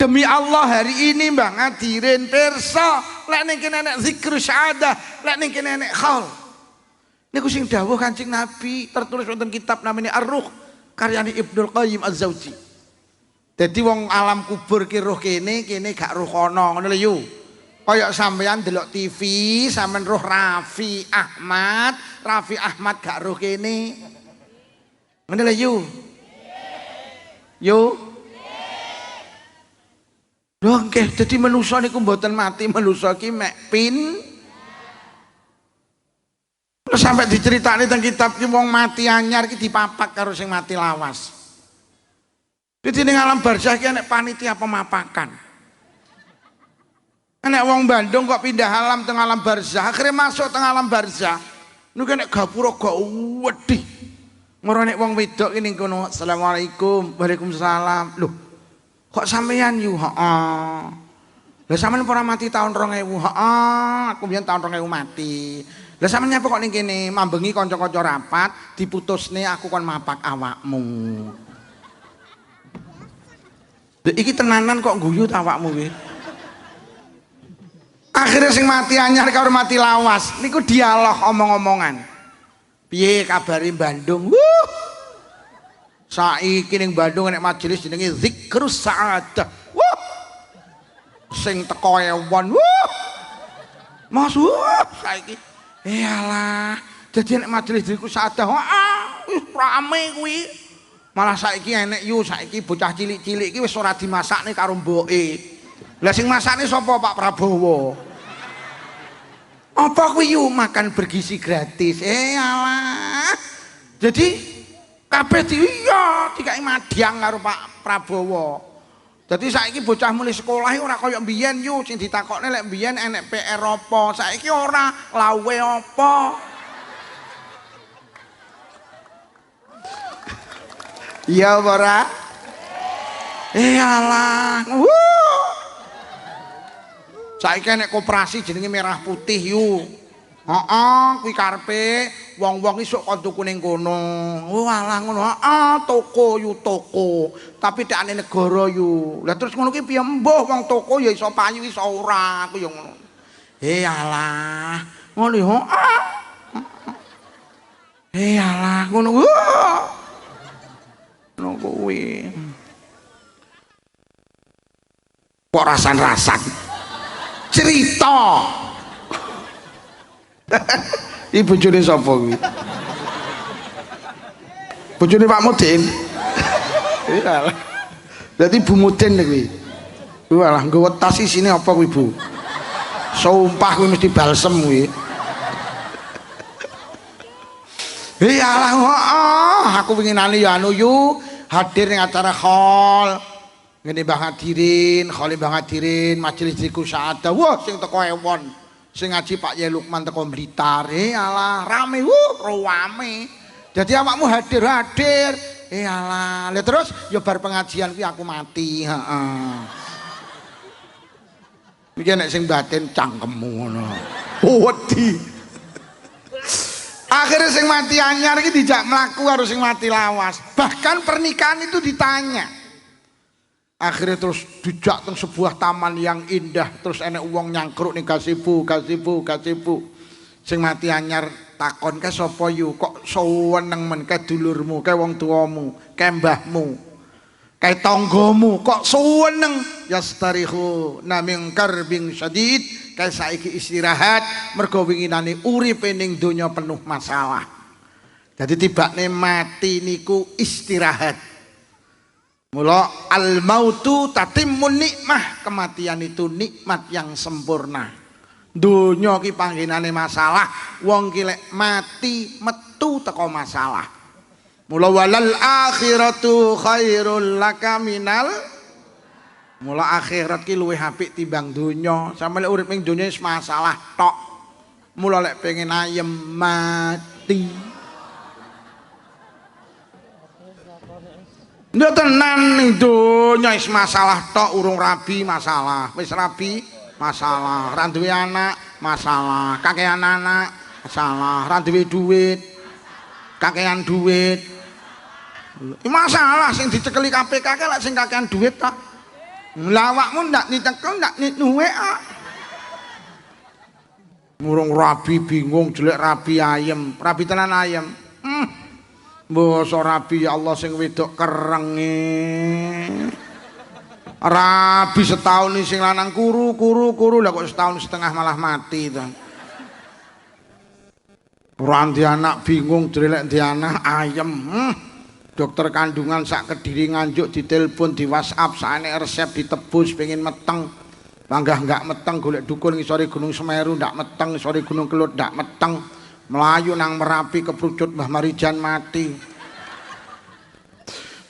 Demi Allah hari ini Mbah Ngadirin pirsa lek ning kene nek zikru syahadah, lek ning kene nek khaul. Niku sing dawuh Kanjeng Nabi tertulis wonten kitab namanya Ar-Ruh karyane Ibnul Qayyim Az-Zawji. Dadi wong alam kubur ki roh kene gak roh kono, ngono lho yu. Kaya sampean delok TV, sampean roh Raffi Ahmad gak roh kene. Ngono lho yu. Yu. Lho nggih, dadi manusa niku mboten mati, manusa ki mek pin. Terus sampai diceritani teng kitab ki wong mati anyar ki dipapak karo sing mati lawas. Jadi ning alam barzah ki enek panitia pemapakan. Enek wong Bandung kok pindah alam teng alam barzah, akhirnya masuk teng alam barzah. Niku enek gapura gak wedhi. Moro nek wong wedok ki ning kono, "Assalamualaikum." "Waalaikumsalam." Loh, kok sampeyan yu? Heeh. Lah sampeyan ora mati tahun 2000? Heeh, aku biyen tahun 2000 mati. Lah sampeyan nyapa kok ning kene mambengi kanca-kanca rapat diputusne aku kon mapak awakmu. Lha iki tenanan kok guyu ta awakmu kuwi? Akhirnya sing mati anyar karo mati lawas niku dialog omong-omongan. Piye kabare Bandung? Saiki ning Bandung nek majelis jenenge Zikrus Sa'adah. Sing teko ewon. Mas saiki iyalah, jadi nek majelis Zikrus Sa'adah rame kuwi. Malah saiki enek yu, saiki bocah cilik-cilik iki wis ora dimasakne karo mboke. Lah sing masakne sapa Pak Prabowo? Apa kuwi yu makan bergizi gratis? Alah. Jadi kabeh dikai madyang karo Pak Prabowo. Jadi saiki bocah mulai sekolah ora kaya mbiyen yu sing ditakokne lek mbiyen enek PR apa, saiki ora lawe apa. Iya ora? Alah. Saiki nek koperasi jenenge Merah Putih yu. Heeh, kuwi karepe wong-wong isuk kon tuku ning kono. Walah ngono. Toko yu toko. Tapi tekane negara yu. Lah terus ngono ki piye mbuh wong toko ya iso payu iso ora, aku ya ngono. Alah. Ngono yo. Alah ngono. Ngono kuwi. Kok rasan-rasan. Cerita. Iki bojone sapa kuwi? Bojone Pak Mudin. Iyalah. Dadi Bu Mudin kuwi. Walah nggawa tas isine apa kuwi, Bu? Sumpah kuwi mesti balsem kuwi. Iyalah, aku penginane ya anu yu hadir ning acara hall. Ngene Mbah Ngadirin, khole Mbah Ngadirin, majelis Zikrus Sa'adah. Wah, sing teko ewon. Sing ngaji Pak Yai Lukman teko Blitar. Alah, rame rame. Jadi awakmu hadir. Alah, lha terus ya bar pengajian kuwi aku mati, heeh. Iki nek sing batin cangkemmu ngono. Wedi. Akhirnya sing mati anyar iki dijak mlaku karo sing mati lawas. Bahkan pernikahan itu ditanya. Akhirnya terus dijak teng sebuah taman yang indah, terus enek wong nyangkruk ning gazebo. Sing mati anyar takon ke sapa yu kok seneng men ke dulurmu, ke wong tuamu, ke mbahmu, ke tanggamu kok seneng yastarihu naming karbing syadid, ke saiki istirahat mergo winginane uripe ning donya penuh masalah. Jadi tibane mati niku istirahat. Mula al-mautu tatimmun nikmah, kematian itu nikmat yang sempurna. Donya ki panggenane masalah, wong ki lek mati metu teko masalah. Mula walal akhiratu khairul laka minal. Mula akhirat ki luwih apik timbang donya. Sampe lek urip ning donya wis masalah tok. Mula lek pengen ayem mati. Ndak tenan ning donya wis masalah tok, urung rabi masalah, wis rabi masalah, ra duwe anak masalah, kakean anak masalah, ra duwe duit kakean duit. Masalah sing dicekeli KPK lek sing kakean duit tok. Lawakmu ndak nitekel ndak WA. Murung rabi bingung jelek rabi ayem, rabi tenan ayem. Mbok rabi ya Allah sing wedok kerenge. Rabi setahun sing lanang kuru lah kok setahun setengah malah mati to. Ora di anak bingung jelek di anak ayem. Dokter kandungan sak Kediri Nganjuk ditelepon di WhatsApp sakane resep ditebus pengen meteng. Panggah enggak meteng golek dukun ngisore Gunung Semeru ndak meteng, ngisore Gunung Kelut ndak meteng. Melayu nang Merapi keprucut Mbah Marijan mati.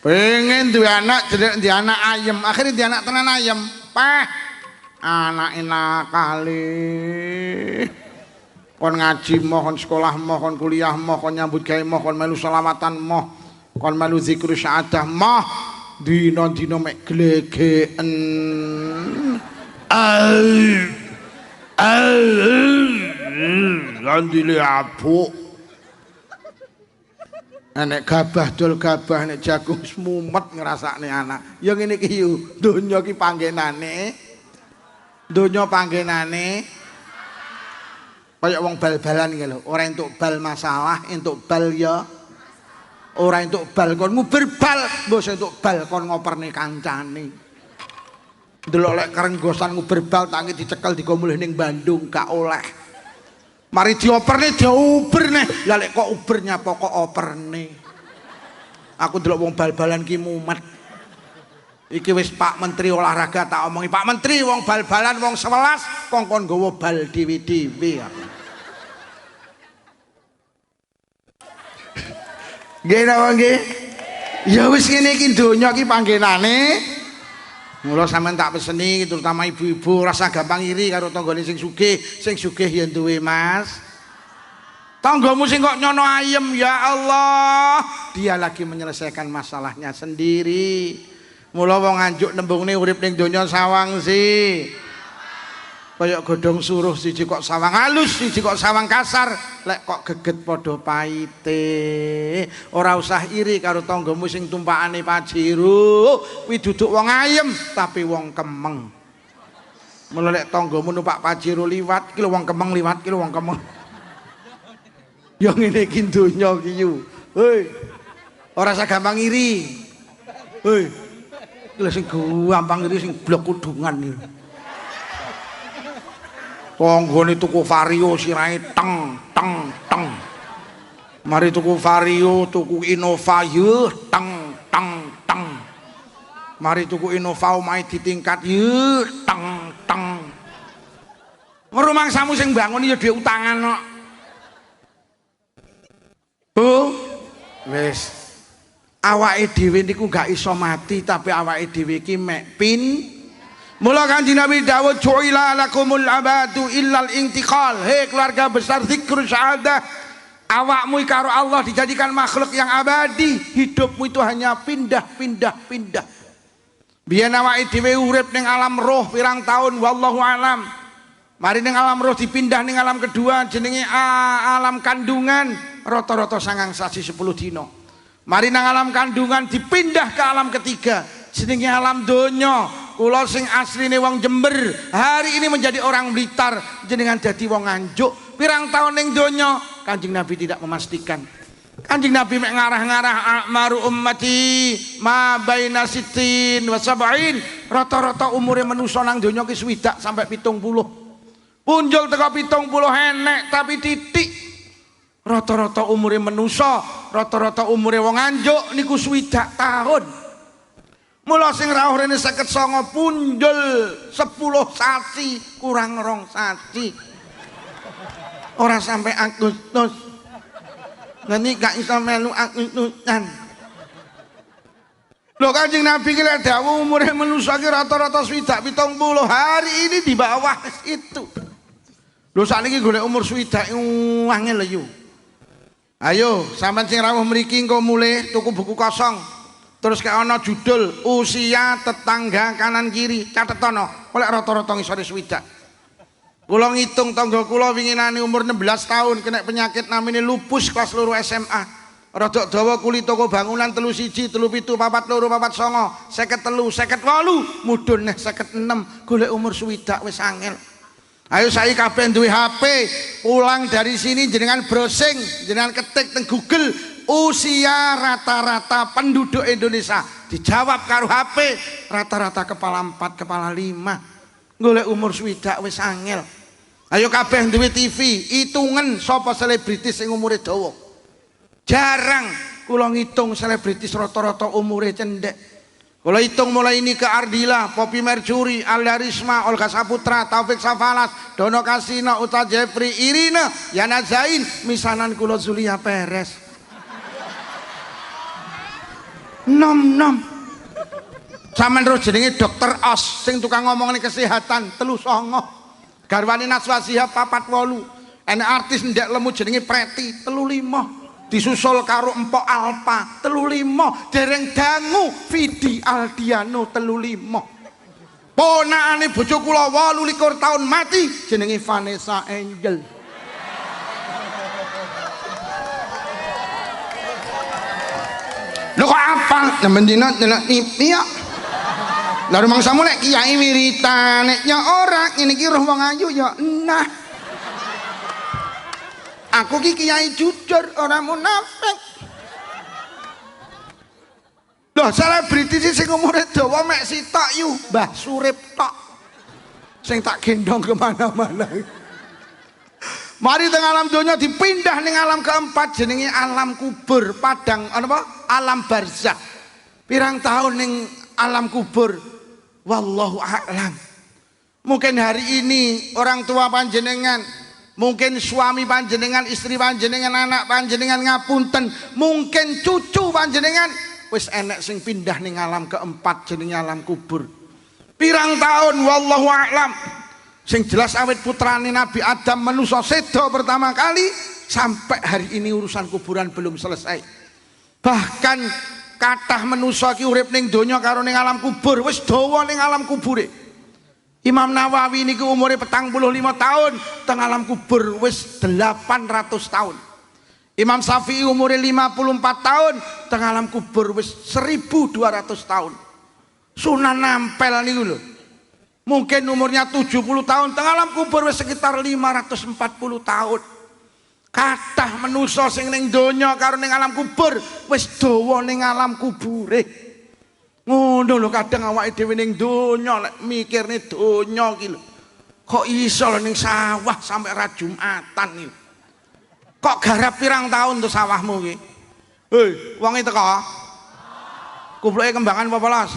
Pengen duwe anak jelek di anak ayem, akhirnya di anak tenan ayem. Pah. Anak enak kali. Kon ngaji mohon sekolah mohon kuliah mohon nyambut gawe mohon melu selawatan moh kon melu zikru syahadah moh dina-dina mek glegeken landile apuk nek gabah dol gabah nek jagung mumet ngrasakne anak ya ngene iki yo donya ki panggenane kayak wong bal-balan iki lho, ora entuk bal masalah, entuk bal ya ora entuk bal kon nguber bal, mbok entuk bal kon ngoperne kancane. Delok lek kerenggosan nguber bal tangi dicekel digo mulih ning Bandung gak oleh. Mari dioperne diuberne. Lah lek kok ubernya pokok operne. Aku delok wong bal-balan ki mumet. Iki wis Pak Menteri olahraga tak omongi Pak Menteri wong bal-balan wong 11 kongkon nggawa bal dhewe-dhewe. Nggih napa nggih? Ya wis ngene iki donya iki panggenane. Mula sampean tak peseni terutama ibu-ibu rasa gampang iri karo tanggane sing sugih ya duwe Mas. Tanggamu sing kok nyono ayem ya Allah, dia lagi menyelesaikan masalahnya sendiri. Mula wong Nganjuk nembungne urip ning donya sawang sih. Kayak godhong suruh siji kok sawang halus, siji kok sawang kasar, lek kok geget padha paite. Ora usah iri karo tanggamu sing tumpakane Pajero, kuwi duduk wong ayem tapi wong kemeng. Mula lek tanggamu numpak Pajero liwat, iki lho wong kemeng liwat, iki lho wong kemeng. Ya ngene iki donya iki yo. Hei. Ora usah gampang iri. Hei. Iki sing gampang iri sing blok kudungan iki. Konggone tuku vario sirahe teng. Mari tuku vario, tuku Innova ye teng. Mari tuku Innova omahe ditingkat ye teng. Rumangsamu sing bangun ya dhewe utangan kok. Bu, wis. Awake dhewe niku gak iso mati tapi awake dhewe iki mek Mula Kanjeng Nabi dawuh ju'ila lakumul abadu illal intiqal. Hei keluarga besar zikr syahadah, awakmu karo Allah dijadikan makhluk yang abadi. Hidupmu itu hanya pindah. Biyen awake dhewe urip ning alam roh pirang tahun wallahu alam. Mari ning alam roh dipindah ning alam kedua jenenge alam kandungan rata-rata 9 sasi 10 dina. Mari nang alam kandungan dipindah ke alam ketiga jenenge alam donya. Kula sing asline wong Jember, hari ini menjadi orang Blitar, jenengan dadi wong Nganjuk. Pirang tahun ning donya, Kanjeng Nabi tidak memastikan. Kanjeng Nabi mek ngarah-ngarah amaru ummati ma baina sittin wa sab'in. Rata-rata umure manusa nang donya ki 60 sampai 70. Punjul teko 70 enek tapi titik. Rata-rata umure manusa, rata-rata umure wong Nganjuk niku 60 tahun. Mula sing rawuh rene 59 punjul 10 sasi kurang 2 sasi. Ora sampai Agustus. Ngene gak iso melu Agustusan. Lho Kanjeng Nabi ki lek dawuh umure manusa ki rata-rata 70 hari ini di bawah itu. Lho sakniki golek umur 70 angel lho yo. Ayo sampean sing rawuh mriki engko mulih tuku buku kosong. Terus kayak ana judul usia tetangga kanan kiri catetono oleh rata-rata ngisore 70. Kula ngitung tangga kula winginane umur 16 tahun kena penyakit namanya lupus kelas loro SMA. Rodok dawa kuli toko bangunan 31, 37, 44, 49, 53, 58, mudhun neh 56, golek umur swidak wis angel. Ayo saiki kabeh duwe HP, pulang dari sini jenengan browsing, jenengan ketik teng Google usia rata-rata penduduk Indonesia, dijawab karo HP rata-rata kepala 4, kepala 5. Golek umur swidak wis angel. Ayo kabeh duwe TV, hitungan sapa selebritis sing umure dawa. Jarang kula ngitung selebritis rata-rata umure cendek. Kula hitung mulai ini ke Ardila, Poppy Mercury, Alda Risma, Olga Saputra, Taufik Safalas, Dono Kasino, Uta Jeffrey, Irina, Yana Zain, misanan kula Zulia Perez. Nom. Sampeyan terus jenenge Dokter Os sing tukang ngomongin kesehatan 39. Garwane Naswa Shihab 48. Enek artis ndek lemu jenenge Preti 35. Disusul karo Empok Alpa 35, dereng dangu Vidi Aldiano 35. Ponakane bojo kula 28 tahun mati jenenge Vanessa Angel. Lho kok apa? Nemen dina delok TV kok. Lah rumangsamu nek kiai wiritan nek ya ora ngene iki roh wong ayu ya nah. Aku ki kiai jujur, orang munafik. Loh, selebritis sing umure dawa mek sitok yu, Mbah Surip tok. Sing tak gendong kemana-mana. Mari teng alam donya dipindah ning alam keempat jenenge alam kubur, padang apa? Alam barzakh. Pirang tahun ning alam kubur, wallahu a'lam. Mungkin hari ini orang tua panjenengan, mungkin suami panjenengan, istri panjenengan, anak panjenengan ngapunten, mungkin cucu panjenengan wis enek sing pindah ning alam keempat jenenge alam kubur. Pirang tahun wallahu a'lam. Sing jelas awit putrane Nabi Adam manusa sedo pertama kali sampai hari ini urusan kuburan belum selesai. Bahkan kathah manusa ki urip ning donya karo ning alam kubur wis dawa ning alam kubure. Imam Nawawi niku umure 45 tahun, teng alam kubur wis 800 tahun. Imam Syafi'i umure 54 tahun, teng alam kubur wis 1200 tahun. Sunan Ampel niku lho. Mungkin umurnya 70 tahun, teng alam kubur wis sekitar 540 tahun. Kathah manusa sing ning donya karo ning alam kubur wis dawa ning alam kubure. Ngono lho kadang awake dhewe ning donya lek mikirne donya iki lho. Kok iso lho ning sawah sampai ra Jumatan iki. Kok garap pirang tahun tuh sawahmu iki? Hei, wonge teko. Kupluke kembangan apa polos?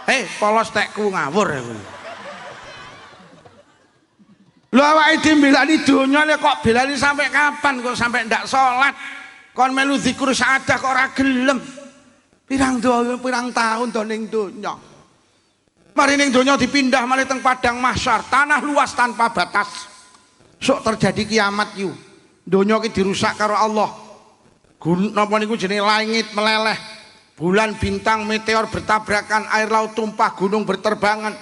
Hei, polos tekku ngawur aku. Lho awake dhewe mbelani donya lek kok belani sampai kapan kok sampai ndak salat? Kon melu zikir saadah kok ora gelem. Pirang tahun to ning donya. Mari ning donya dipindah malih teng padang mahsyar, tanah luas tanpa batas. Sok terjadi kiamat yu. Donya ki dirusak karo Allah. Napa niku jenenge langit meleleh, bulan bintang meteor bertabrakan, air laut tumpah, gunung berterbangan.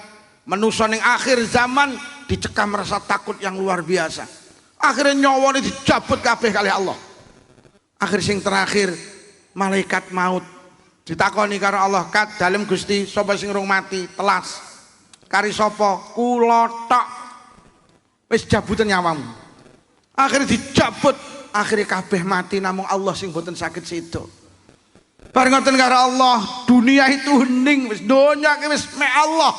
Manusa ning akhir zaman dicekam rasa takut yang luar biasa. Akhirnya nyawane dicabut kabeh kali Allah. Akhir sing terakhir malaikat maut ditakoni karo Allah, kat dalem Gusti sapa sing rung mati telas kari sapa kula tok wis jabutan nyawamu. Akhirnya dicabut, akhirnya kabeh mati namung Allah sing boten sakit sido. Bareng ngoten karo Allah, dunia itu hening wis donya ki wis mek Allah.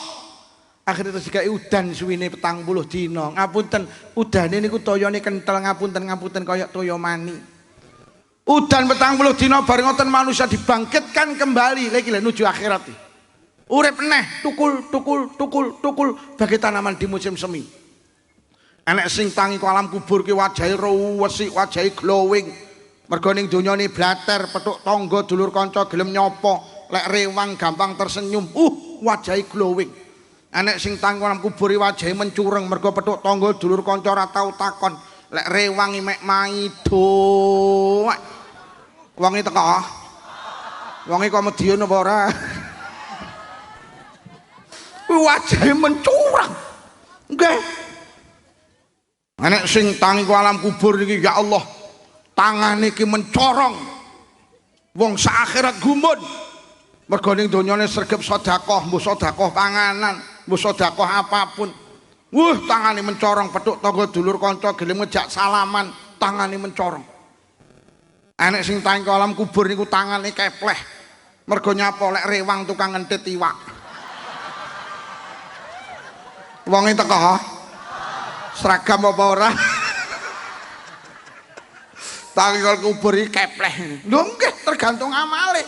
Akhirnya terus dikai udan suwine 40 dina. Ngapunten, udane niku toyone kentel, ngapunten kaya toya mani. Udan 40 dina bareng ngoten manusia dibangkitkan kembali lagi menuju akhirat. Urip neh tukul bagi tanaman di musim semi. Enek sing tangi ku alam kubur ki wajahe ruwesik, wajahe glowing. Mergo ning donyane blater, petuk tangga, dulur kanca gelem nyopo, lek rewang gampang tersenyum. Wajahe glowing. Enek sing tangi ku alam kubur ki wajahe mencureng mergo petuk tangga, dulur kanca ora tau takon, lek rewang mek maido. Wonge teko. Wonge kok medhiun apa ora? Wajahe mencurang. Nggih. Anek sing tangi ku alam kubur niki ya Allah. Tangane iki mencorong. Wong saakhirat gumun. Mergo ning donyane sregep sedekah, mbuh sedekah panganan, mbuh sedekah apapun. Tangane mencorong, petuk tangga dulur kanca gelem ngejak salaman, tangane mencorong. Enek sing tangke alam kubur niku tangane kepleh. Mergo nyapa lek rewang tukang ngentit iwak. Wonge teko. Seragam apa ora? Tangke kubur iki kepleh. Lho nggih tergantung amale.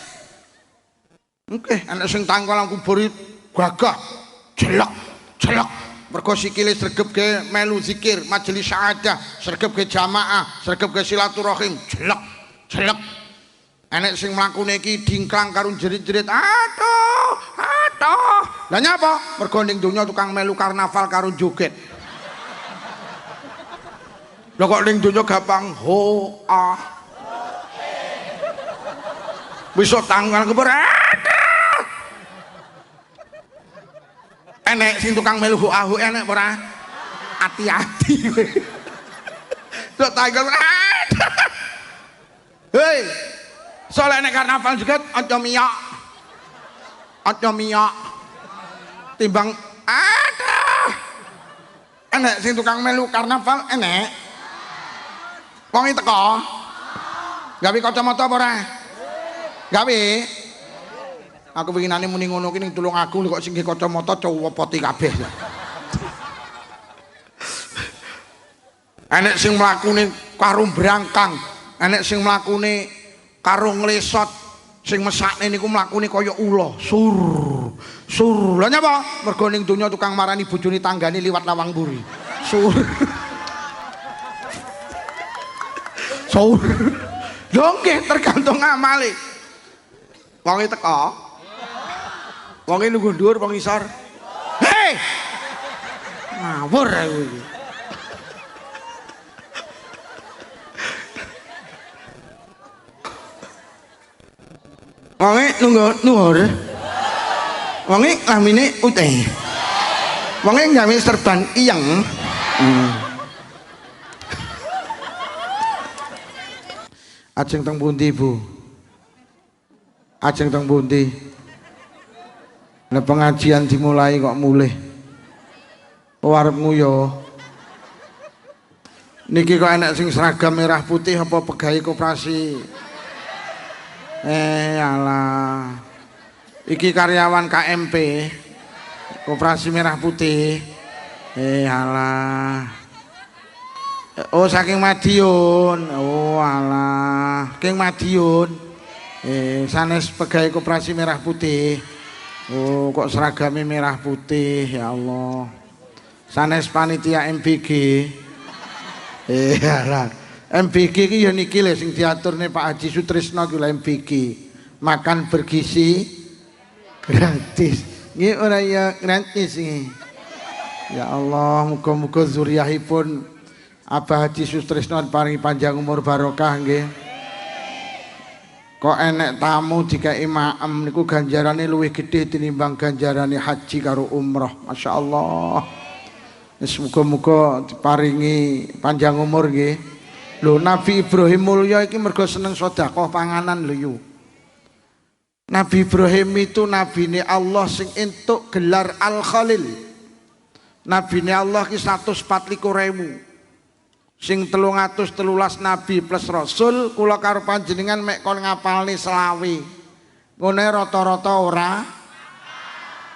Nggih, enek sing tangke alam kubur gagah, jelek, jelek. Mergo sikile sregep ke melu zikir, majelis syahadah, sregep ke jamaah, sregep ke silaturahim, jelek, jelek. Enek sing mlakune iki dingklang karo jerit-jerit, aduh, aduh. Lah nyapa? Mergo ning donya tukang melu karnaval karo joget. Lah kok ning donya gampang ho ah. Wis tanggal kubur. Enek sing tukang melu ho enek ora? Hati-hati kowe. Tok tanggal. Hei. Soale nek karnaval juga aja miyak. Aja miyak. Timbang aduh. Enek sing tukang melu karnaval enek. Wong iki teko. Gawe kacamata apa ora? Gawe. Aku winginane muni ngono ki ning tulung aku kok sing kacamata cowopoti kabeh. Enek sing mlakune karo brangkang, enek sing mlakune karo nglesot, sing mesakne niku mlakune kaya ula, sur. Sur. Lah nyapa? Mergo ning donya tukang marani bojone tanggane liwat lawang mburi. Sur. Sur. Lho nggih tergantung amale. Wonge teko. Wonge nunggu dhuwur wong isor. Hei! Ngawur aku iki. Wonge nunggu dhuwur. Wonge lamine uteh. Wonge gawe serban iyeng. Ajeng teng pundi, Bu? Ajeng teng pundi? Nah pengajian dimulai kok mulih. Arep nguyo. Niki kok enak sing seragam merah putih apa pegawai koperasi? Alah. Iki karyawan KMP. Koperasi Merah Putih. Alah. Oh saking Madiun. Oh alah. Saking Madiun. Sanes pegawai koperasi Merah Putih. Oh kok seragamnya merah putih ya Allah. Sanes panitia MBG. Lah. MBG iki ya niki lho sing diaturne Pak Haji Sutrisno ki lho MBG. Makan bergizi gratis. Nggih ora ya gratis iki. Ya Allah, muga-muga zuriyahipun Abah Haji Sutrisno paringi panjang umur barokah nggih. Kok enek tamu dikai maem niku ganjarane luwih gedhe tinimbang ganjarane haji karo umroh. Masya Allah. Muga-muga diparingi panjang umur nggih. Lho Nabi Ibrahim mulya iki mergo seneng sedekah panganan lho yu. Nabi Ibrahim itu nabine Allah sing entuk gelar Al-Khalil. Nabine Allah ki 124.000. Sing 313 nabi plus rasul kula karo panjenengan mek kon ngapalne selawe. Ngene rata-rata ora.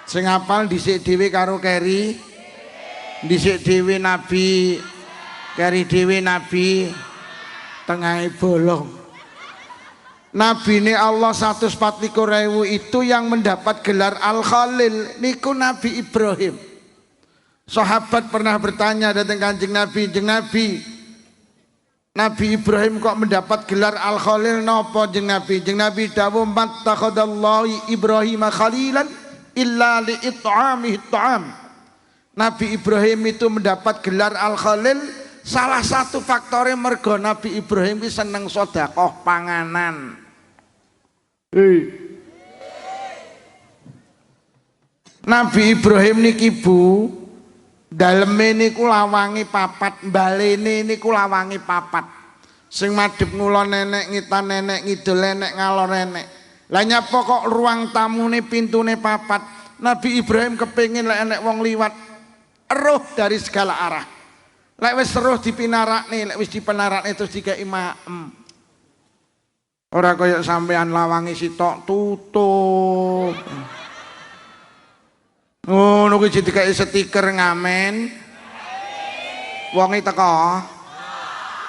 Sing ngapal dhisik dhewe karo keri. Dhisik dhewe nabi, keri dhewe nabi tengahe bolong. Nabine Allah 124.000 itu yang mendapat gelar Al-Khalil niku Nabi Ibrahim. Sahabat pernah bertanya datang Kanjeng Nabi, Jeng Nabi, Nabi Ibrahim kok mendapat gelar Al-Khalil napa Jeng Nabi? Jeng Nabi dawuh mattakhadallahu Ibrahim khalilan illa li'it'amihi ta'am. Nabi Ibrahim itu mendapat gelar Al-Khalil salah satu faktornya mergo Nabi Ibrahim itu seneng sedekah panganan. Nabi Ibrahim niki Bu, daleme niku lawange papat, balene niku lawange papat. Sing madhep ngulon nenek, ngitan nenek, ngidul nenek, ngalor nenek. Lah nyapa kok ruang tamune pintune papat. Nabi Ibrahim kepengin lek enek wong liwat eruh dari segala arah. Lek wis eruh dipinarakne, lek wis dipinarakne terus dikeki maem. Ora kaya sampean lawangi sitok tutup. Ngono kuwi dikeki stiker ngamen. Wonge teko.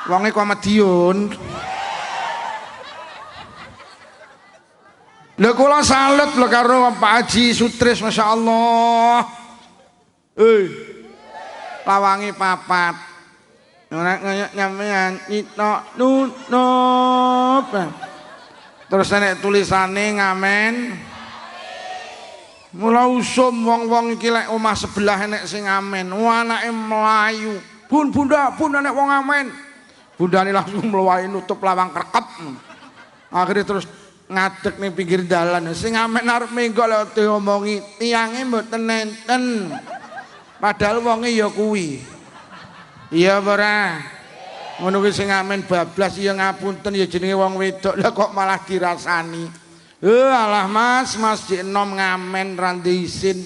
Wonge kok Madiun. Lha kula salut lho karo Pak Haji Sutris masyaallah. Lawangi papat. Ora kaya nyampean nyitok nunup. Terus nek tulisane ngamen. Mula usum wong-wong iki lek omah sebelah enek sing ngamen. Anake mlayu. Bun bunda enek wong ngamen. Bundane langsung mluwahi nutup lawang kerkep. Akhirnya terus ngadeg ning pinggir dalan. Sing ngamen arep menggo lek diomongi tiyange mboten nenten. Padahal wonge ya kuwi. Iya ora. Ngono kuwi sing ngamen bablas ya ngapunten ya jenenge wong wedok lah kok malah dirasani. Alah mas dik enom ngamen randi isin.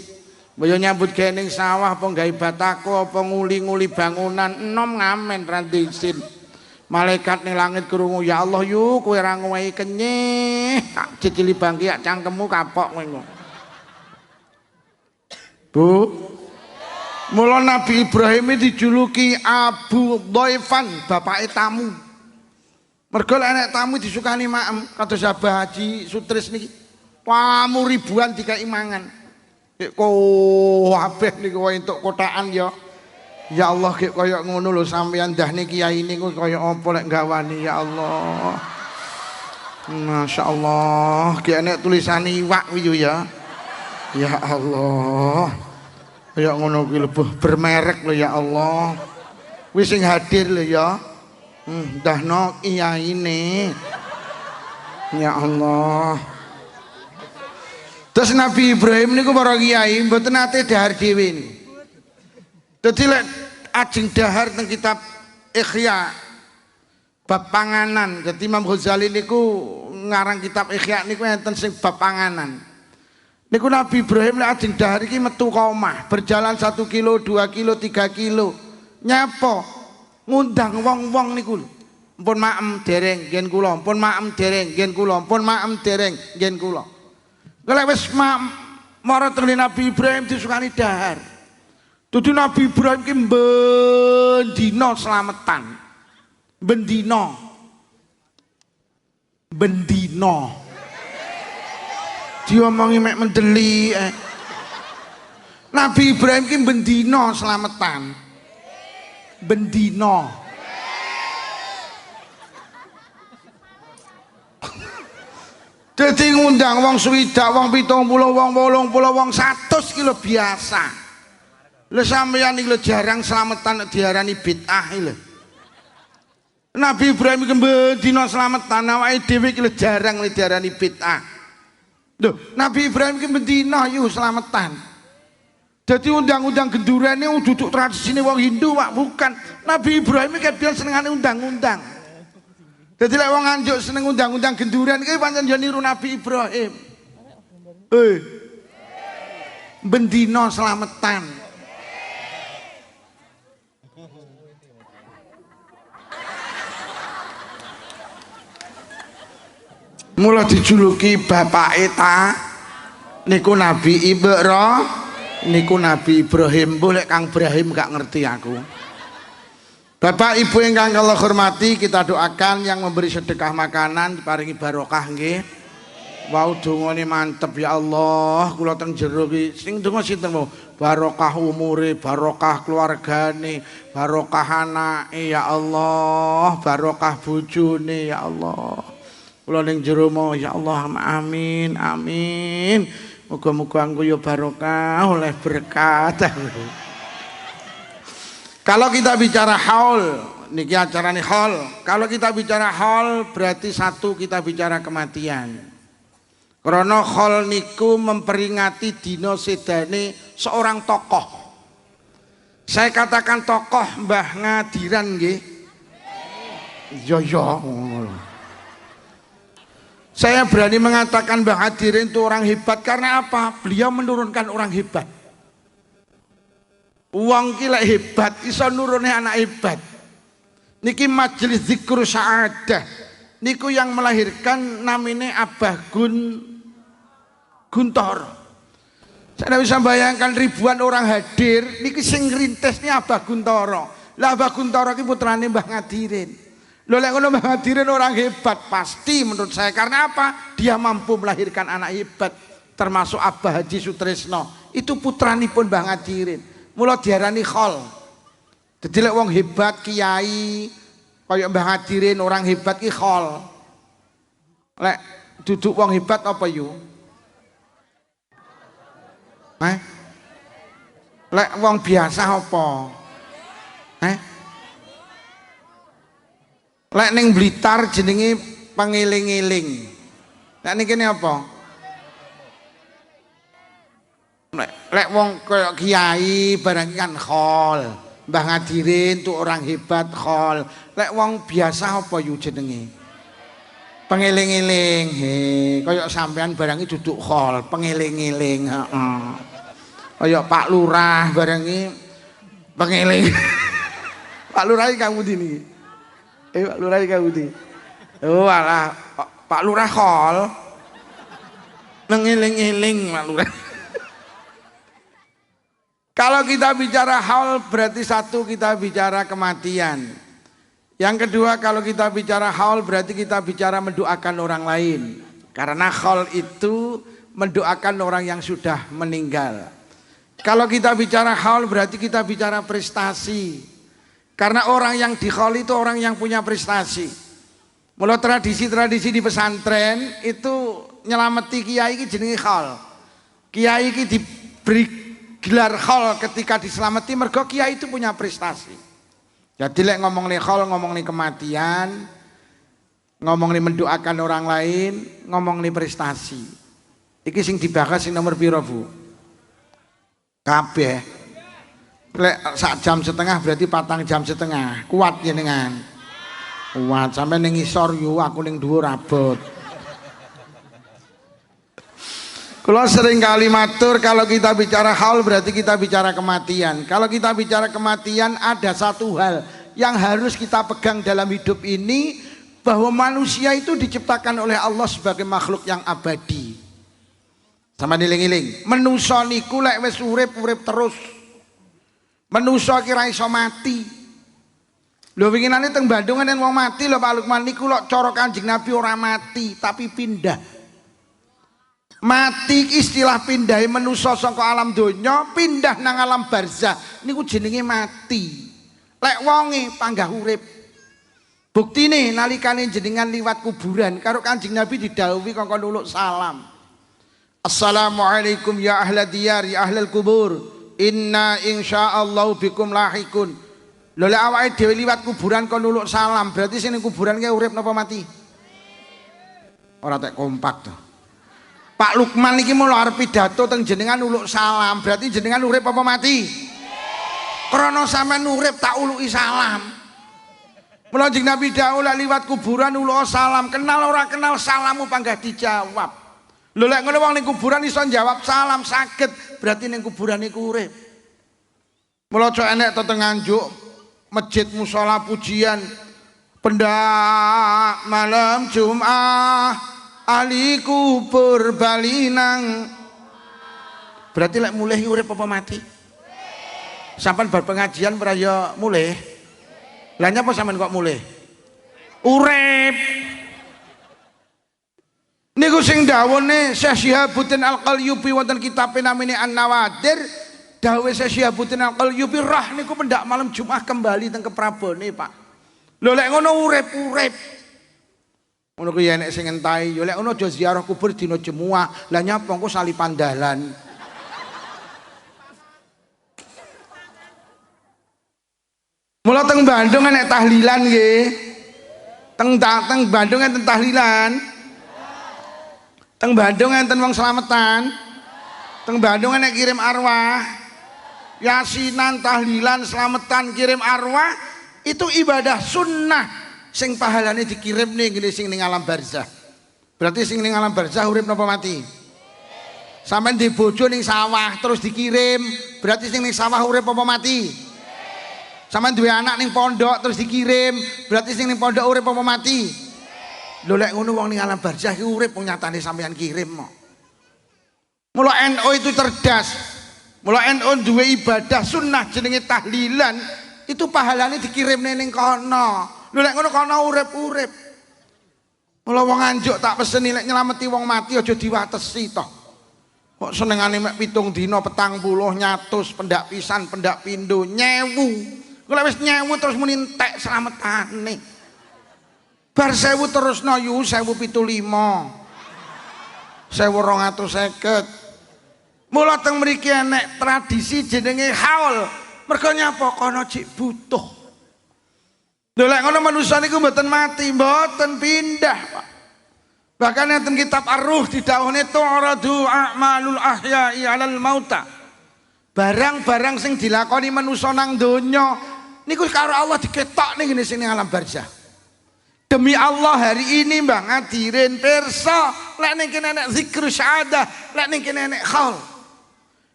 Mbaya nyambut gawe ning sawah apa gawe batako apa nguli-nguli bangunan enom ngamen randi isin. Malaikat ning langit krungu ya Allah yuk kowe ra ngowahi kenyih. Tak cicili bangki ya cangkemmu kapok ngono. Bu. Mula Nabi Ibrahim dijuluki Abu Dhaifan, bapake tamu. Mergo enek tamu disukani maem kados Abah Haji Sutris niki. Tamu ribuan dikai mangan. Kok kabeh niku entuk kotakan ya. Ya Allah kek kaya ngono lho sampeyan ndahne kiai niku kaya apa lek gawani ya Allah. Masyaallah, ki enek tulisane iwak kuwi ya. Ya Allah. Kaya ngono kuwi lebih bermerek lho ya Allah. Wis sing hadir lho ya. Ndahno kiyaine. Ya Allah. Terus Nabi Ibrahim niku para kiai mboten nate dahar dhewe niku. Dadi lek ajeng dahar teng kitab Ikhya bab panganan. Dadi Imam Ghazali niku ngarang kitab Ikhya niku enten sing bab panganan. Niku Nabi Ibrahim lek ajeng dahar iki metu ka omah, berjalan 1 kilo, 2 kilo, 3 kilo. Nyapa? Ngundang wong-wong niku. Mpun maem dereng ngen kula, mpun maem dereng ngen kula, mpun maem dereng ngen kula. Lek wis marang Nabi Ibrahim disukani dahar. Dudu Nabi Ibrahim ki bendina slametan. Bendina. Diomongi mek mendeli. Nabi Ibrahim ki bendina slametan. Bendina. Dadi ngundang wong swidak, wong 70, wong 80, wong 100 kilo biasa. Lha sampeyan iki lho jarang slametan diarani bid'ah lho. Nabi Ibrahim iki bendina slametan awake dhewe iki lho jarang diarani bid'ah. Lho, Nabi Ibrahim iki bendina yo slametan. Jadi undang-undang gendurane duduk tradisine wong Hindu Pak, bukan. Nabi Ibrahim iki biyen senengane undang-undang. Jadi lek wong anjuk seneng undang-undang genduran iki pancen yo niru Nabi Ibrahim. Bendina slametan. Mula dijuluki bapake ta niku Nabi Ibrahim. Niku Nabi Ibrahim. Boleh Kang Ibrahim gak ngerti aku. Bapak Ibu ingkang kula hormati, kita doakan yang memberi sedekah makanan diparingi barokah nggih. Wau dongane mantep ya Allah. Kula teng jero ki sing donga sinten mau? Barokah umure, barokah keluargane, barokah anake ya Allah, barokah bojone ya Allah. Kula ning jero mau ya Allah amin amin. Muga-muga engko ya barokah oleh berkat. Kalau kita bicara haul, niki acarane haul. Kalau kita bicara haul berarti satu kita bicara kematian. Karena haul niku memperingati dina sedane seorang tokoh. Saya katakan tokoh Mbah Ngadiran nggih. Yo. Saya berani mengatakan Mbah Hadirin itu orang hebat karena apa? Beliau menurunkan orang hebat. Uang kila hebat, iso nurunnya anak hebat. Niki majelis zikru sa'adah. Niku yang melahirkan namanya Abah Guntoro. Saya bisa bayangkan ribuan orang hadir. Niki sing rintisnya Abah Guntoro. Lah Abah Guntoro ki putrane Mbah Hadirin. Loh lek ngono Mbah Hadirin orang hebat pasti menurut saya karena apa? Dia mampu melahirkan anak hebat termasuk Abah Haji Sutresno. Itu putranipun Mbah Hadirin. Mula diarani khol. Dadi lek wong hebat kiai kaya Mbah Hadirin orang hebat ki khol. Lek duduk wong hebat apa yu? Lek wong biasa apa? Lek ning Blitar jenenge pengiling-iling. Lek niki kene apa? Lek wong kaya kiai barang kan khol. Mbah Hadirin tuh orang hebat khol. Lek wong biasa apa yu jenenge? Pengiling-iling. He, kaya sampean barang iki duduk khol, pengiling-iling, heeh. Kaya Pak Lurah barang iki pengiling. Pak Lurah kamu di niki. Pak Lurah kamu di. Oh alah, Pak Lurah khol. Ngeling-eling Pak Lurah. Kalau kita bicara haul berarti satu kita bicara kematian. Yang kedua kalau kita bicara haul berarti kita bicara mendoakan orang lain. Karena haul itu mendoakan orang yang sudah meninggal. Kalau kita bicara haul berarti kita bicara prestasi. Karena orang yang di haul itu orang yang punya prestasi. Mulai tradisi-tradisi di pesantren itu nyelameti kiai ki jenenge haul. Kiai ki diberi gelar khol ketika diselamati mergo kiai itu punya prestasi. Jadi lek ngomong nih khol, ngomong nih kematian, ngomong nih mendoakan orang lain, ngomong nih prestasi. Iki sing dibahas sing nomor piro Bu? Kabeh. Lek sak jam setengah berarti 4 jam setengah. Kuat jenengan. Kuat sampai ning ngisor yo aku ning dhuwur abot. Kalau sering kali matur kalau kita bicara haul berarti kita bicara kematian. Kalau kita bicara kematian ada satu hal yang harus kita pegang dalam hidup ini, bahwa manusia itu diciptakan oleh Allah sebagai makhluk yang abadi. Sama diling-iling, menusa niku lek wis urip terus. Menusa kira iso mati. Lho winginane teng Bandung enen wong mati lho Pak Lukman niku lho cara Kanjeng Nabi ora mati tapi pindah. Mati istilah pindah manusa saka alam donya pindah nang alam barzah niku jenenge mati. Lek wonge panggah urip. Buktine nalikane jenengan liwat kuburan karo Kanjeng Nabi didhawuhi kongkon uluk salam. Assalamualaikum ya ahla diyar ya ahlal kubur. Inna insyaallah bikum lahikun. Lho lek awake dhewe liwat kuburan kon uluk salam berarti sing ning kuburan ki urip napa mati? Ora tek kompak to. Pak Lukman iki mulo arep pidato teng jenengan uluk salam, berarti jenengan urip apa mati? Krana sampean urip tak uluki salam. Mula Kanjeng Nabi dawuh lek liwat kuburan uluk salam, kenal ora kenal salammu panggah dijawab. Lho lek ngono wong ning kuburan iso jawab salam saged, berarti ning kuburan iku urip. Mula aja enek to teng Nganjuk masjid musala pujian pendak malam Jumat ahli kubur balinang. Berarti lek mulih urip apa mati? Sampeyan bar pengajian meraya mulih. Lah nyapa sampean kok mulih? Urip. Niku sing dawuhne Syekh Syihabuddin Al-Qalyubi wonten kitab namine An-Nawadir. Dawuh Syekh Syihabuddin Al-Qalyubi rah niku pendak malam Jumat kembali teng keprabone, Pak. Lho lek ngono urip-urip. Ngono ku ya nek sing ngentahi, yo lek ngono aja ziarah kubur dina Jumat. Lah nyapa engko salipan dalan. Mula teng Bandung nek tahlilan nggih. Teng Bandung enten tahlilan. Teng Bandung enten wong slametan. Teng Bandung nek kirim arwah. Yasinan, tahlilan, slametan, kirim arwah itu ibadah sunnah. sing pahalane dikirim ning ngene sing ning alam barzah. Berarti sing ning alam barzah urip napa mati? Sampeyan di bojo ning sawah terus dikirim, berarti sing ning sawah urip apa mati? Sampeyan duwe anak ning pondok terus dikirim, berarti sing ning pondok urip apa mati? Lho lek ngono wong ning alam barzah iki urip wong nyatane sampeyan kirim kok. Mula NU itu cerdas. Mula NU duwe ibadah sunnah jenenge tahlilan, itu pahalane dikirim ning kono. Lho lek ngono kono urip-urip. Mula wong anjuk tak peseni lek nyelameti wong mati aja diwatesi toh. Kok senengane mek 7 dina 40 nyatus pendak pisan pendak pindho 1000. Kok lek wis 1000 terus muni entek slametane. Bar 1000 terusno yu 1075. 1250. Mula teng mriki enek tradisi jenenge haul. Mergo nyapa kono cik butuh. Lho lek ngono manusa niku mboten mati, mboten pindah, Pak. Bahkan enten kitab Ar-Ruh didhawuhne tu'radu a'malul ahya'i 'alal mauta. Barang-barang sing dilakoni manusa nang donya niku karo Allah diketokne ngene sing alam barzah. Demi Allah hari ini Mbah ngadirin pirsa lek ning kene enek zikr syahadah, lek ning kene enek khaul.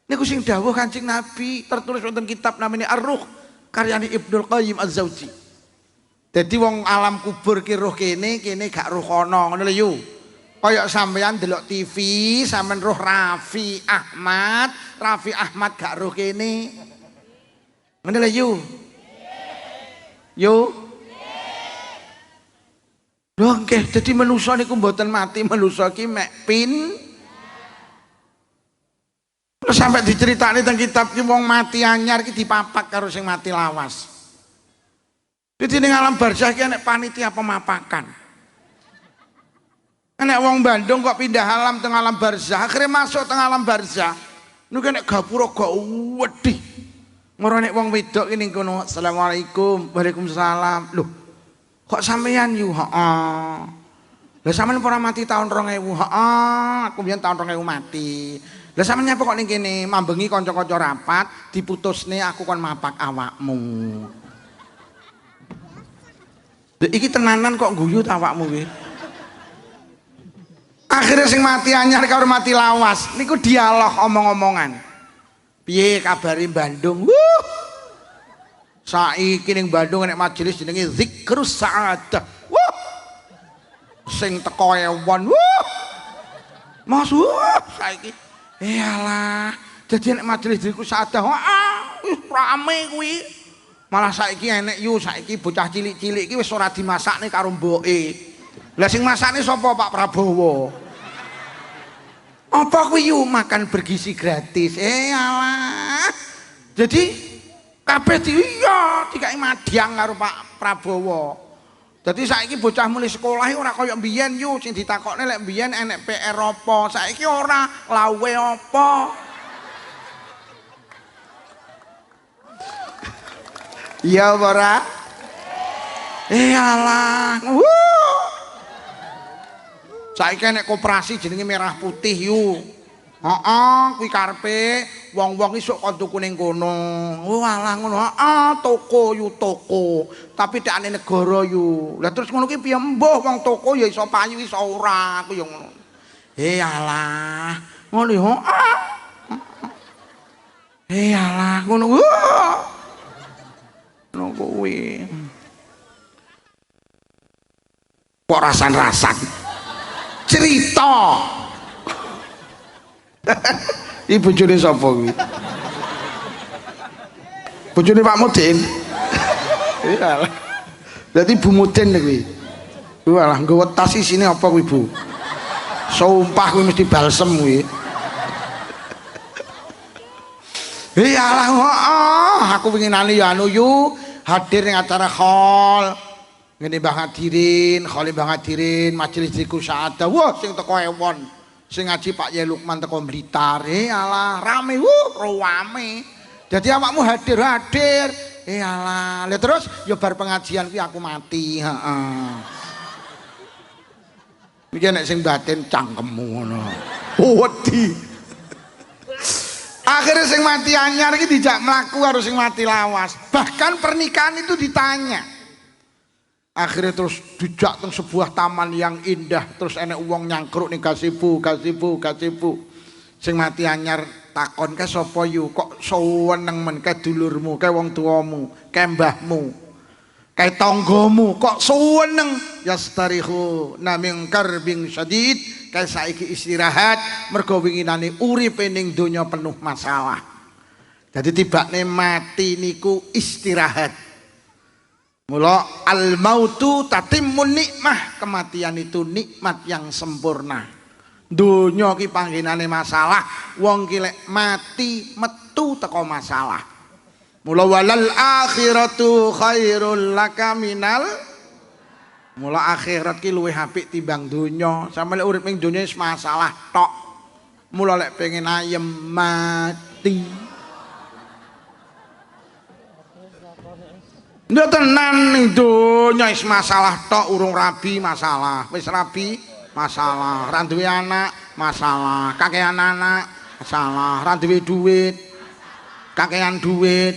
Niku sing dawuh Kanjeng Nabi tertulis wonten kitab namanya Ar-Ruh karyane Ibnul Qayyim Az-Zawji. Dadi wong alam kubur ki roh kene gak roh kono ngono lho yu. Kaya sampeyan delok TV sampean roh Raffi Ahmad gak roh kene. Ngono lho yu. Yu. Lho nggih dadi manusa niku mboten mati, manusa ki mek terus sampai diceritani teng kitab ki wong mati anyar ki dipapak karo sing mati lawas. Jadi ning alam barzah ki enek panitia pemapakan. Enek wong Bandung kok pindah alam teng alam barzah, akhirnya masuk teng alam barzah. Niku enek gapura gak wedhi. Moro nek wong wedok ki ning kono, "Assalamualaikum." "Waalaikumsalam." Loh, kok sampeyan yu? Heeh. Lah sampeyan ora mati tahun 2000. Heeh, aku biyen tahun 2000 mati. Lah sampeyan nyapa kok ning kene mambengi kanca-kanca rapat diputusne aku kon mapak awakmu. Lha iki tenanan kok guyu ta awakmu kuwi. Akhirnya sing mati anyar karo mati lawas niku dialog omong-omongan. Piye kabari Bandung? Saiki ning Bandung nek majelis jenenge Zikrus Sa'adah. Sing teko ewon. Mas saiki iyalah, jadi nek majelis Zikrus Sa'adah, rame kuwi. Malah saiki enek yu saiki bocah cilik-cilik iki wis ora dimasakne karo mboke. Lah sing masakne sapa Pak Prabowo? Apa kuwi yu makan bergizi gratis. Iyalah. Jadi kabeh dikai madyang karo Pak Prabowo. Jadi saiki bocah mulai sekolah ora kaya mbiyen yu sing ditakokne lek mbiyen enek PR apa, saiki ora lawe apa. Iya ora? Iyalah. Saiki enek koperasi jenenge Merah Putih yu. Heeh, kuwi karepe wong-wong isuk kon tuku ning kono. Walah ngono. Heeh, toko yu toko. Tapi tekane negara yu. Lah terus ngono ki piye mbuh wong toko ya iso payu iso ora, aku ya ngono. Iyalah. Ngono yo. Iyalah ngono. Ngono kuwi. Kok rasan-rasan. Cerita. Iki bojone sapa kuwi? Bojone Pak Mudin. Iyalah. Dadi Bu Mudin kuwi. Walah nggawa tas isine apa kuwi, Bu? Sumpah kuwi mesti balsem kuwi. Iyalah, aku winginane ya anu yu hadir ning acara khol. Ngene Mbah Ngadirin, khole Mbah Ngadirin, majelis Zikrus Sa'adah. Wah, sing teko ewon. Sing ngaji Pak Yai Lukman teko Blitar. Iyalah, rame rame. Jadi awakmu hadir. Iyalah. Lah terus ya bar pengajian kuwi aku mati, heeh. Iki nek sing batin cangkemmu ngono. Wedi. Akhirnya sing mati anyar iki dijak mlaku karo sing mati lawas. Bahkan pernikahan itu ditanya. Akhirnya terus dijak teng sebuah taman yang indah, terus enek wong nyangkruk ning gazebo. Sing mati anyar takon ke sapa yu, kok seneng men ke dulurmu, ke wong tuamu, ke mbahmu, ke tanggamu, kok seneng. Yastarihu naming karbing syadid, ke saiki istirahat mergo winginane uripe ning donya penuh masalah. Jadi tibane mati niku istirahat. Mula al mautu tatimmun nikmah, kematian itu nikmat yang sempurna. Donya ki panggenane masalah, wong ki lek mati metu teko masalah. Mula walal akhiratu khairul laka minal, mula akhirat ki luwih apik timbang donya. Sampe lek urip ning donya wis masalah tok. Mula lek pengen ayem mati. Ndak tenan ning donya wis masalah tok, urung rabi masalah, wis rabi masalah, ra duwe anak masalah, kakean anak masalah, ra duwe duit kakean duit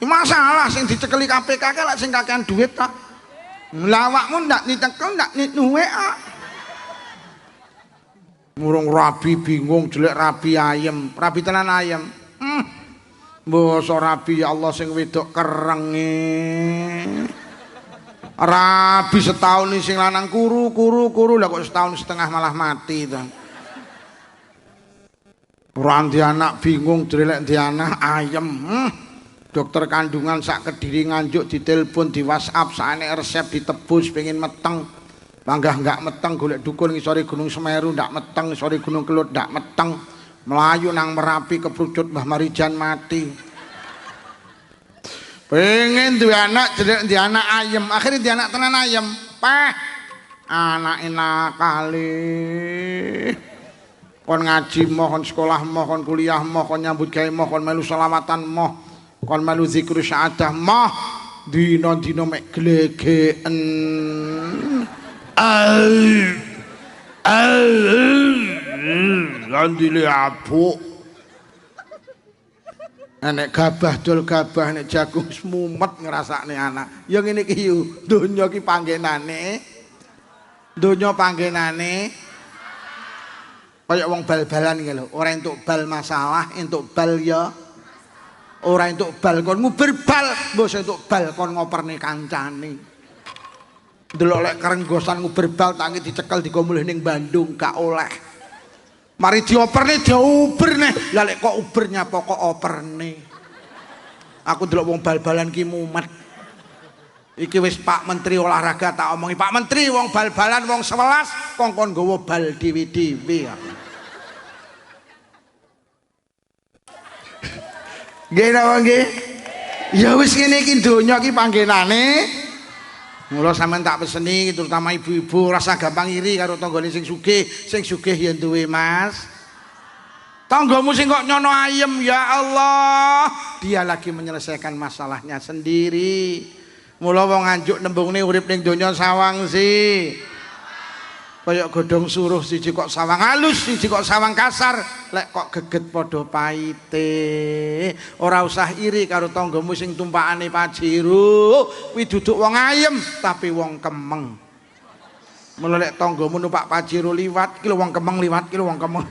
masalah. Sing dicekeli KPK lek sing kakean duit tok. Lah awakmu ndak nitekel ndak duwe kok. Urung rabi bingung jelek rabi ayem, rabi tenan ayem. Mbasa rabi ya Allah sing wedok kerenge. Rabi setahun nih sing lanang kuru lah kok setahun setengah malah mati to. Ora di anak bingung jelek di anak ayem. Dokter kandungan sak Kediri Nganjuk ditelepon di WhatsApp sakene resep ditebus pengen meteng. Panggah enggak meteng golek dukun ngisore Gunung Semeru ndak meteng, ngisore Gunung Kelut ndak meteng. Melayu nang Merapi keprucut Mbah Marijan mati. Pengen duwe anak jelek di anak ayem, akhirnya di anak tenan ayem. Anak enak kali. Kon ngaji moh, kon sekolah moh, kon kuliah moh, kon nyambut gawe moh, kon melu selawatan moh, kon melu zikru syahadah moh. Dina-dina mek glegeken. Landile abuk. Nek gabah dol gabah, nek jagung mumet ngrasakne anak. Ya ngene iki yo, donya ki panggenane. Donya panggenane kaya wong bal-balan iki lho, ora entuk bal masalah, entuk bal ya. Ora entuk bal kon nguber bal, mbok entuk bal kon ngoperne kancane. Delok lek kerenggosan nguber bal tangi dicekel digo mulih ning Bandung gak oleh. Mari dioperne diuber nih. Lah lek kok uber nyapa kok operne. Aku delok wong bal-balan ki mumet. Iki wis Pak Menteri olahraga tak omongi, Pak Menteri wong bal-balan wong 11 kongkon nggawa bal dhewe-dhewe. Nggih napa nggih? Ya wis ngene iki donya ki panggenane. Mula sampean tak peseni terutama ibu-ibu rasa gampang iri karo tanggane sing sugih ya duwe Mas. Tanggamu sing kok nyono ayem ya Allah, dia lagi menyelesaikan masalahnya sendiri. Mula wong Nganjuk nembungne urip ning donya sawang sih. Kaya godhong suruh siji kok sawang halus, siji kok sawang kasar, lek kok geget padha paite. Ora usah iri karo tanggamu sing tumpakane Pajero, kuwi duduk wong ayem tapi wong kemeng. Mula lek tanggamu numpak Pajero liwat, ki lho wong kemeng liwat, ki lho wong kemeng.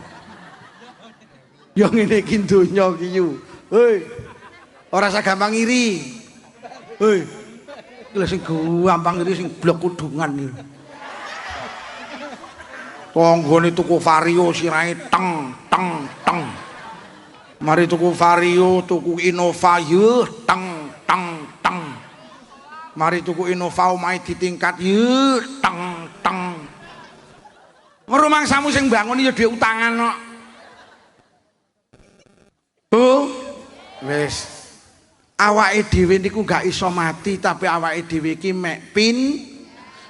Ya ngene iki donya ki yo. Hei. Ora usah gampang iri. Hei. Ki lho sing gampang iri sing blok kudungan iki. Tanggane tuku vario sirahe teng. Mari tuku vario, tuku Innova ye teng. Mari tuku Innova omahe ditingkat ye teng. Rumangsamu sing bangun ya duwe utangan kok. Oh, wis. Awake dhewe niku gak iso mati tapi awake dhewe iki mek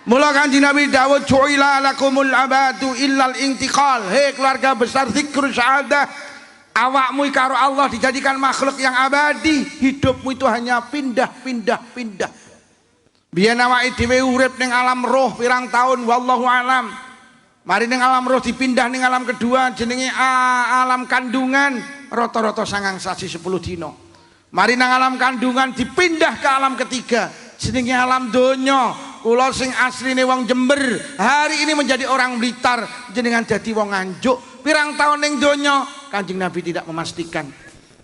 Mula Kanjeng Nabi dawuh ju'ila lakumul abadu illal intiqal. Hei keluarga besar zikru syahadah, awakmu karo Allah dijadikan makhluk yang abadi. Hidupmu itu hanya pindah. Biyen awake dhewe urip ning alam roh pirang tahun wallahu alam. Mari ning alam roh dipindah ning alam kedua jenenge alam kandungan rata-rata 9 sasi 10 dina. Mari nang alam kandungan dipindah ke alam ketiga jenenge alam donya. Kula sing asline wong Jember, hari ini menjadi orang Blitar, jenengan dadi wong Nganjuk. Pirang tahun ning donya, Kanjeng Nabi tidak memastikan.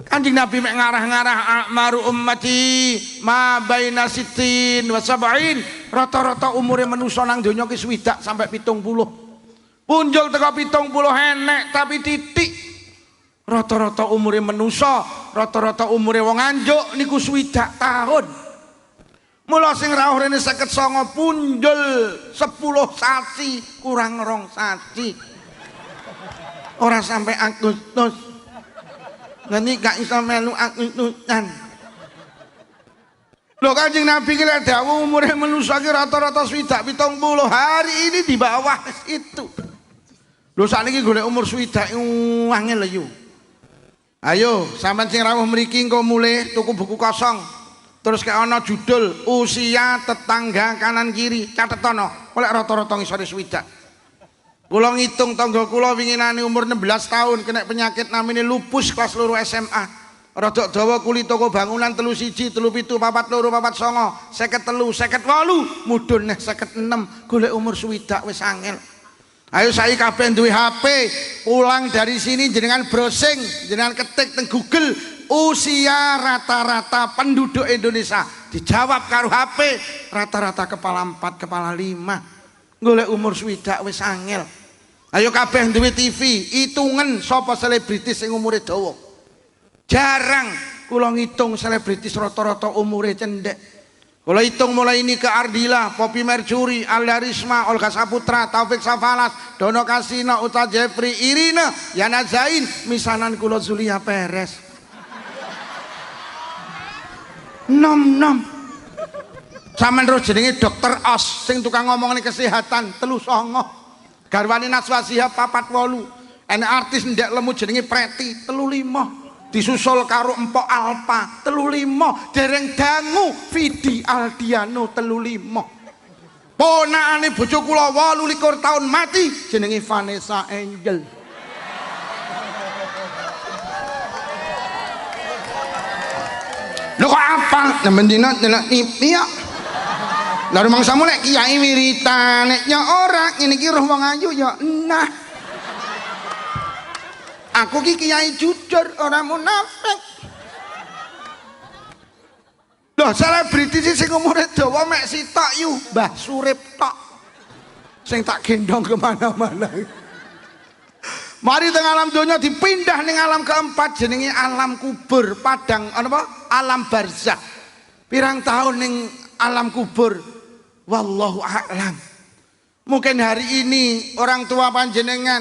Kanjeng Nabi mek ngarah-ngarah amaru ummati ma baina sittin wa sab'in. Rata-rata umure manusa nang donya ki 60 sampai 70. Punjul teko 70 enek tapi titik. Rata-rata umure manusa, rata-rata umure wong Nganjuk niku 60 tahun. Mula sing rawuh rene 59 punjul 10 sasi kurang 2 sasi. Ora sampai Agustus. Nanti gak iso melu Agustusan. Lho Kanjeng Nabi ki lek dawuh umure manusa ki rata-rata 70 hari ini di bawah itu. Lho sakniki golek umur 70 angel lho. Ayo sampean sing rawuh mriki engko mulih tuku buku kosong. Terus kayak ana judul usia tetangga kanan kiri, catetono. Oleh rata-rata ngisore 70. Kula ngitung tangga kula winginane umur 16 tahun kena penyakit namine lupus kelas loro SMA. Rodok dawa kulit toko bangunan 31, 37, 44, 49, 53, 58, mudhun neh 56, golek umur 70 wis angel. Ayo saya kabeh duwe HP, pulang dari sini jenengan browsing, jenengan ketik teng Google usia rata-rata penduduk Indonesia, dijawab karo HP rata-rata kepala 4, kepala 5, golek umur 70 wis angel. Ayo kabeh duwe TV, hitungan sapa selebritis sing umure dawa. Jarang kula ngitung selebritis rata-rata umure cendek. Kula hitung mulai ini ke Ardila, Poppy Mercury, Alda Risma, Olga Saputra, Taufik Safalas, Dono Kasino, Uta Jeffrey, Irina, Yana Zain, misanan kula Zulia Perez. Nom. Sampeyan terus jenenge Dokter Os, sing tukang ngomongane kesehatan 39. Garwane Najwa Shihab 48. Enek artis ndek lemu jenenge Preti 35. Disusul karo Empok Alpa 35. Dereng dangu Vidi Aldiano 35. Ponakane bojo kula 28 tahun mati jenenge Vanessa Angel. Lho kok apa? Nemen dina delok TV ya. Lah rumangsamu lek kiai wiritan nek ora ngene iki roh wong ayu ya nah. Aku ki kiai jujur ora munafik. Loh selebritis sing umure dawa mek sitok yu Mbah Surip tok. Sing tak gendong kemana-mana. Mari teng alam donya dipindah ning alam keempat jenenge alam kubur, padang apa? Alam barzakh. Pirang tahun ning alam kubur? Wallahu a'lam. Mungkin hari ini orang tua panjenengan,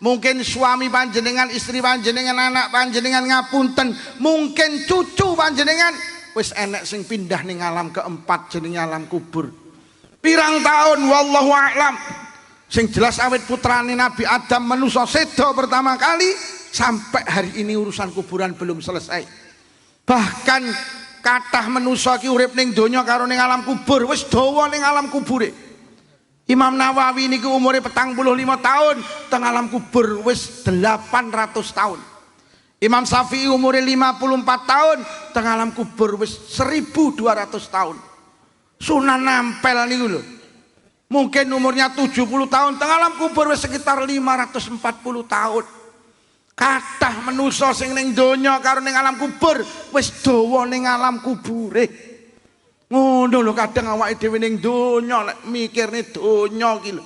mungkin suami panjenengan, istri panjenengan, anak panjenengan ngapunten, mungkin cucu panjenengan wis enek sing pindah ning alam keempat jenenge alam kubur. Pirang tahun wallahu a'lam. Sing jelas awit putrane Nabi Adam manusa sedo pertama kali sampai hari ini urusan kuburan belum selesai. Bahkan kathah manusa ki urip ning donya karo ning alam kubur wis dawa ning alam kubure. Imam Nawawi niku umure 45 tahun teng alam kubur wis 800 tahun. Imam Syafi'i umure 54 tahun teng alam kubur wis 1200 tahun. Sunan Ampel niku lho. Mungkin umurnya 70 tahun, teng alam kubur wis sekitar 540 tahun. Kathah manusa sing ning donya karo ning alam kubur wis dawa ning alam kubure. Ngono lho kadang awake dhewe ning donya lek mikirne donya iki lho.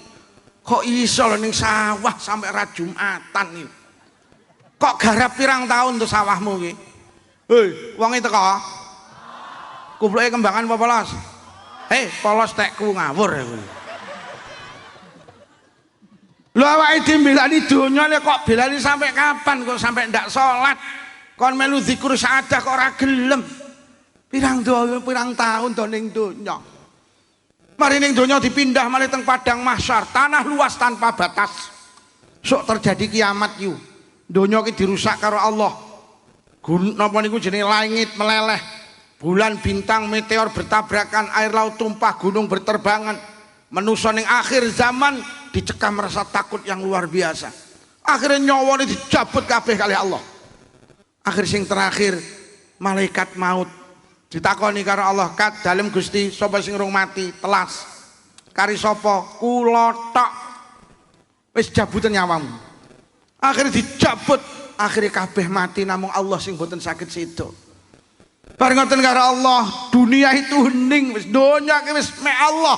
Kok iso lho ning sawah sampai ra Jumatan iki. Kok garap pirang tahun tuh sawahmu iki? Hei, wong iki teko. Kupluke kembangan apa polos? Hei, polos tekku ngawur ya kowe. Lho awake dhewe mbelani donya lek kok belani sampai kapan kok sampai ndak salat? Kon melu zikir syahadah kok ora gelem. Pirang tahun to ning donya. Mari ning donya dipindah malih teng padang mahsyar, tanah luas tanpa batas. Sok terjadi kiamat yu. Donya ki dirusak karo Allah. Napa niku jenenge langit meleleh, bulan bintang meteor bertabrakan, air laut tumpah, gunung berterbangan. Manusa ning akhir zaman dicekam rasa takut yang luar biasa. Akhirnya nyawane dicabut kabeh kali Allah. Akhir sing terakhir malaikat maut Ditakoni karo Allah, "Kat dalem Gusti sapa sing rung mati?" Telas. "Kari sapa?" "Kula tok." "Wis jabutan nyawamu." Akhirnya dijabut, akhirnya kabeh mati namung Allah sing boten saged sedo. Bareng ngoten karo Allah, dunia itu hening, wis donya ki wis mek Allah.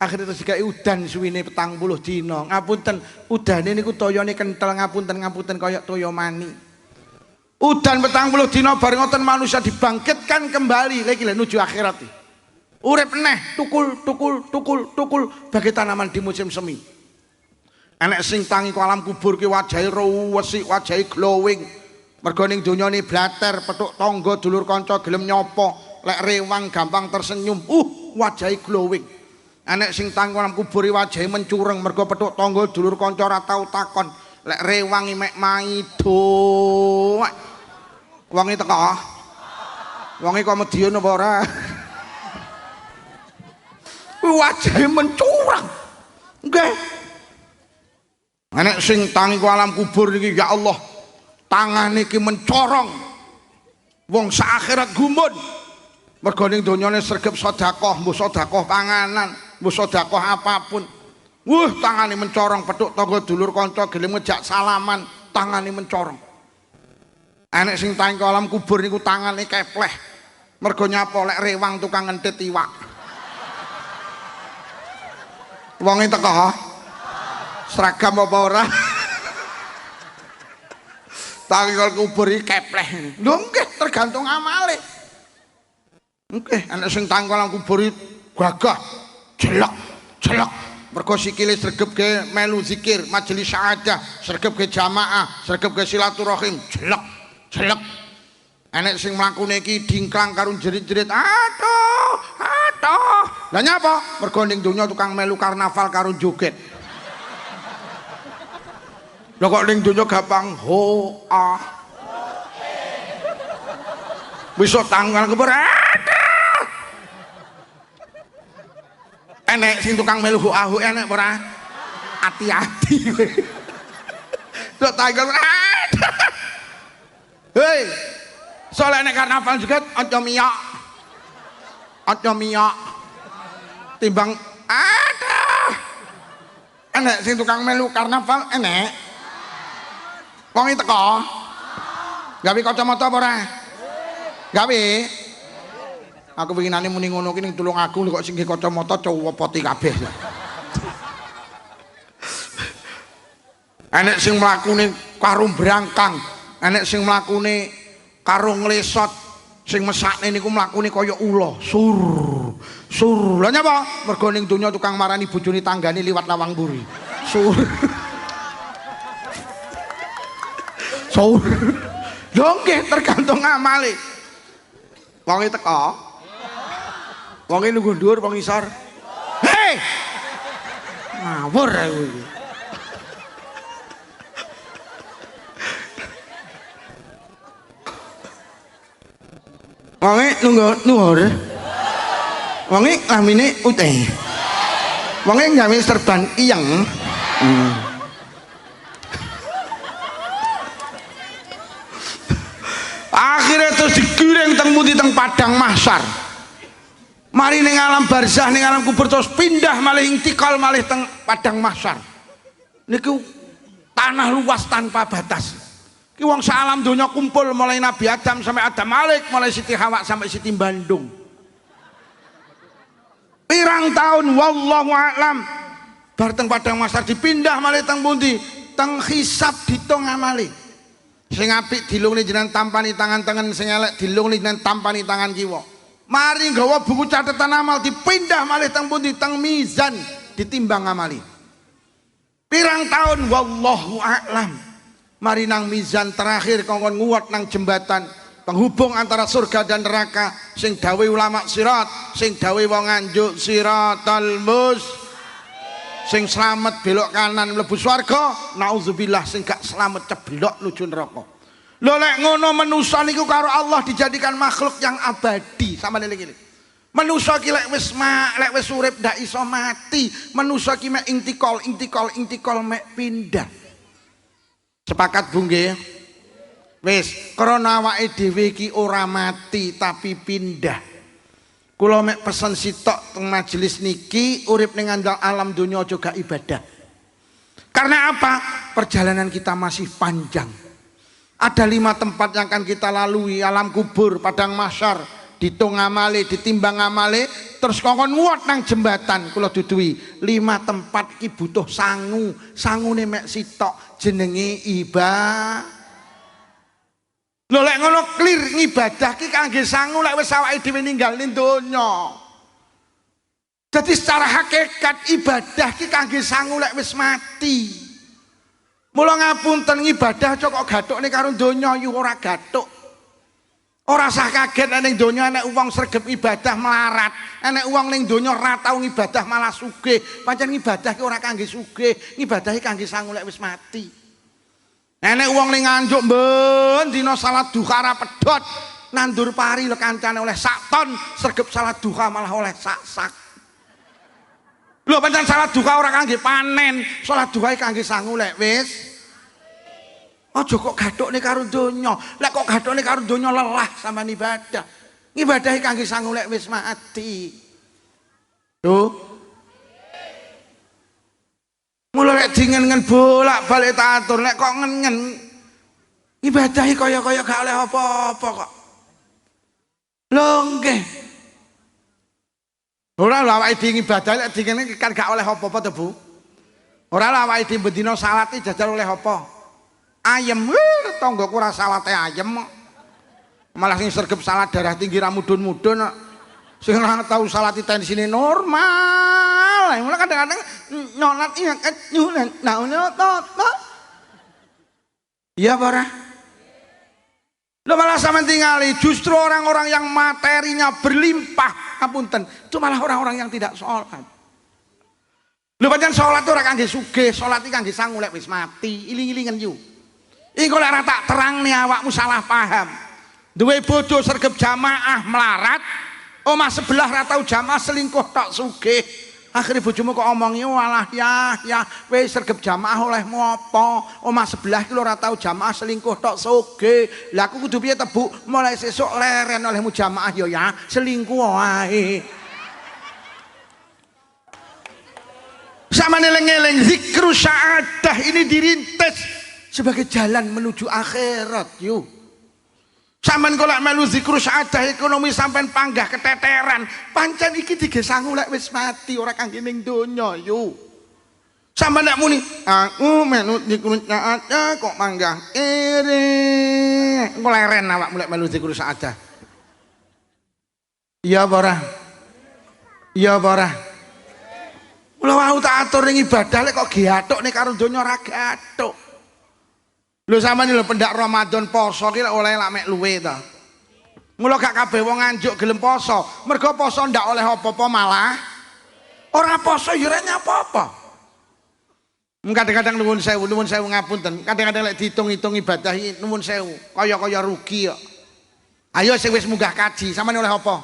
Akhirnya terus digawe udan suwine 40 dina. Ngapunten, udane niku toyone kenthel, ngapunten kaya toya mani. Udan 40 dina bareng ngoten manusia dibangkitkan kembali lagi menuju akhirat. Urip neh, tukul bagi tanaman di musim semi. Enek sing tangi ku alam kubur ki wajahe resik, wajahe glowing. Mergo ning donya ni blater, petuk tangga, dulur kanca gelem nyapa, lek rewang gampang tersenyum. Wajahe glowing. Enek sing tangi alam kubur wajahe mencureng, mergo petuk tangga, dulur kanca ora tau takon, lek rewang mek maido. Wonge teko. Wonge kok Madiun apa ora? Wajahe mencureng. Nggih. Enek sing tangi ku alam kubur niki ya Allah, tangane iki mencorong. Wong sak akhirat gumun. Mergo ning donyane sregep sedekah, mbuh sedekah panganan, mbuh sedekah apapun. Tangane mencorong, petuk tangga dulur kanca gelem ngejak salaman, tangane mencorong. Enek sing tangi ku alam kubur niku tangane kepleh. Mergo nyapa lek rewang tukang ngentit iwak. Wonge teko seragam apa ora? Tangi kal kubur iki kepleh. Lho nggih tergantung amale. Nggih, ana sing tangi kal kubur gagah, jelek. Mergo sikile sregep ge melu zikir, majelis syahadah, sregep ge jamaah, sregep ge silaturahim, jelek. Enek sing mlakune iki dingklang karo jerit-jerit, "Aduh. Lah nyapa? Mergo ning donya tukang melu karnaval karo joget. Lah kok ning donya gampang bisa tanggal kubur. Enek sing tukang melu enek ora? Hati-hati. Kok tanggal. Hei. Soalnya enek karnaval juga aja miyak. Timbang enek sing tukang melu karnaval enek. Wong iki teko. Gawe kacamata apa ora? Gawe. Aku winginane muni ngono ki ning tulung aku kok sing kacamata cowopoti kabeh. Enek sing mlakune karo brangkang, enek sing mlakune karo nglesot, sing mesakne niku mlakune kaya ula, sur. Lah nyapa? Mergo ning donya tukang marani bojone tanggane liwat lawang mburi. Sur. Lho nggih tergantung amale. Wonge teko. Wonge nunggu dhuwur apa ngisor? Hei! Ngawur aku iki. Wonge nunggu dhuwur. Wonge lamine uteh. Wonge gawe serban iyeng. Akhirnya terus digiring teng mundi teng padang mahsyar. Mari ning alam barzah, ning alam kubur terus pindah malih intikal malih teng padang mahsyar. Niku tanah luas tanpa batas. Ki wong sak alam donya kumpul mulai Nabi Adam sampai Adam Malik, mulai Siti Hawa sampai Siti Bandung. Pirang tahun wallahu a'lam. Bar teng padang mahsyar dipindah malih teng pundi? Teng hisab ditung amale. Sing apik dilungne jenengan tampani tangan-tangan, sing elek dilungne jenengan tampani tangan kiwa. Mari nggawa buku catatan amal dipindah malih teng pundi? Teng mizan ditimbang amali. Pirang tahun wallahu a'lam. Mari nang mizan terakhir kongkon nguwat nang jembatan penghubung antara surga dan neraka, sing dawe ulama sirat, sing dawe wong anjuk siratal sing selamat belok kanan mlebu swarga, naudzubillah sing gak selamat ceblok nuju neraka. Lho lek ngono manusa niku karo Allah dijadikan makhluk yang abadi. Sampeyan eling-eling. Manusa ki lek wis urip ndak iso mati. Manusa ki mek intikal mek pindah. Sepakat Bu nggih? Wis, krana awake dhewe iki ora mati tapi pindah. Kula mek pesen sitok teng majelis niki, urip ning alam donya aja gak ibadah. Karena apa? Perjalanan kita masih panjang. Ada 5 tempat yang akan kita lalui, alam kubur, padang mahsyar, ditung amale, ditimbang amale, terus kongkon nguwat nang jembatan. Kula duduhi 5 tempat iki butuh sangu. Sangune mek sitok jenenge ibadah. Lho lek ngono clear ngibadah ki kangge sangu lek wis awake dhewe ninggal ning donya. Jadi secara hakikat ibadah ki kangge sangu lek wis mati. Mula ngapunten ngibadah kok gathukne karo donya yu ora gathuk. Ora usah kaget ning donya nek wong sregep ibadah melarat, nek wong ning donya ora tau ngibadah malah sugih. Pancen ngibadah ki ora kangge sugih, ngibadah ki kangge sangu lek wis mati. Nek wong ning Nganjuk ben dina salat duha ra pedhot, nandur pari lho kancane oleh sak ton, sregep salat duha malah oleh sak. Lho pancen salat duha ora kangge panen, salat duha kangge sangu lek wis. Aja kok gathukne karo donya. Lek kok gathukne karo donya lelah sampean ibadah. Ngibadahi kangge sangu lek wis mati. Lho mula lek dingen bolak-balik tak atur, lek kok ngen ibadahi kaya-kaya gak oleh apa-apa kok. Lho nggih. Ora lho awake dhewe ibadah lek dingen kan gak oleh apa-apa to, Bu. Ora lho awake dhewe bendina salat iki jajal oleh apa? Ayem. Tanggaku ora salate ayem kok. Malah sing sregep salat darah tinggi ra mudhun-mudhun kok. Sing ora tau salat tensine normal. Mulai kadang-kadang nyonat ingat nyunan iya para lo malah sama tinggali justru orang-orang yang materinya berlimpah apunten itu malah orang-orang yang tidak sholat. Lo pancen sholat itu orang kangge sugih, sholat itu kangge sangu lek wis mati, iling-ilingan yu ini kalau ora tak terang nih awakmu salah paham duwe bojo sregep jamaah melarat omah sebelah ra tau jamaah selingkuh tok sugih. Akhirnya bojomu kok omongi walah ya wis sregep jamaah olehmu apa? Omah sebelah ki lho ora tau jamaah selingkuh tok soge. Lah aku kudu piye tebu mulai sesuk leren olehmu jamaah ya selingkuh wae. Sama eling-eling zikru sa'adah ini dirintis sebagai jalan menuju akhirat yuk. Sampeyan kok lek melu zikru sa'adah ekonomi sampean panggah keteteran, pancen iki digesangu lek wis mati ora kangge ning donya yo. Sampeyan lek muni, aku melu zikru sa'adah kok panggah kere. Engko leren awakmu lek melu zikru sa'adah. Iya apa ora? Iya apa ora? Mula wau tak atur ning ibadah lek kok gathukne karo donya ora gathuk. Lho sampeyan lho pendak Ramadan poso ki oleh lak mek luwe ta. Mula gak kabeh wong Nganjuk gelem poso. Mergo poso ndak oleh apa-apa malah ora poso ya ora nyapa-apa. Kadang-kadang nuwun sewu ngapunten. Kadang-kadang lek diitung-itung ibadah iki nuwun sewu, kaya-kaya rugi kok. Ayo sing wis munggah kaji, sampeyan oleh apa?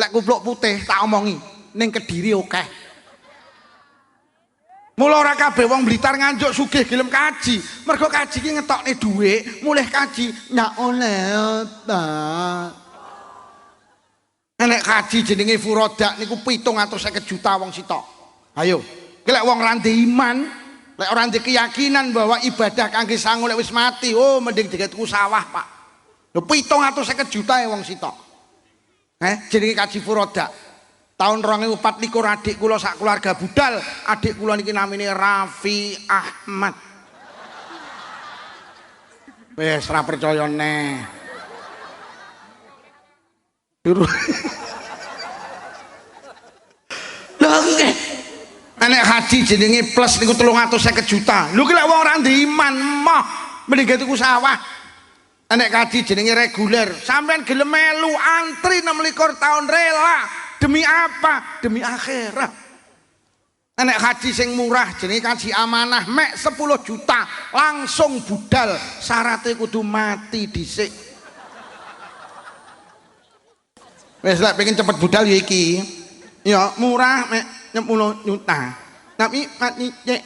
Lek kupluk putih tak omongi, ning Kediri akeh. Mula ora kabeh wong Blitar Nganjuk sugih gelem kaji. Mergo kaji ki ngetokne dhuwit, mulih kaji nyak oleh ta. Nek kaji jenenge furodak niku 750 juta wong sitok. Ayo, ki lek wong ra iman, lek ora ndek keyakinan bahwa ibadah kangge sangu lek wis mati, oh mending digawe sawah, Pak. Lho 750 juta wong sitok. Jenenge kaji furodak. Tahun 2024 adik kula sak keluarga budal, adik kula niki namine Raffi Ahmad. Wes ora percaya neh. Lho nggih. Nek haji jenenge plus niku 350 juta. Lho ki lek wong ora iman moh mending tuku sawah. Nek haji jenenge reguler, sampean gelem melu antri 26 tahun rela. Demi apa? Demi akhirat. Nek haji sing murah jenenge kaji amanah mek 10 juta langsung budal, syaratnya kudu mati dhisik. Wes lek pengen cepet budal ya iki. Ya murah mek 10 juta. Tapi mati cek.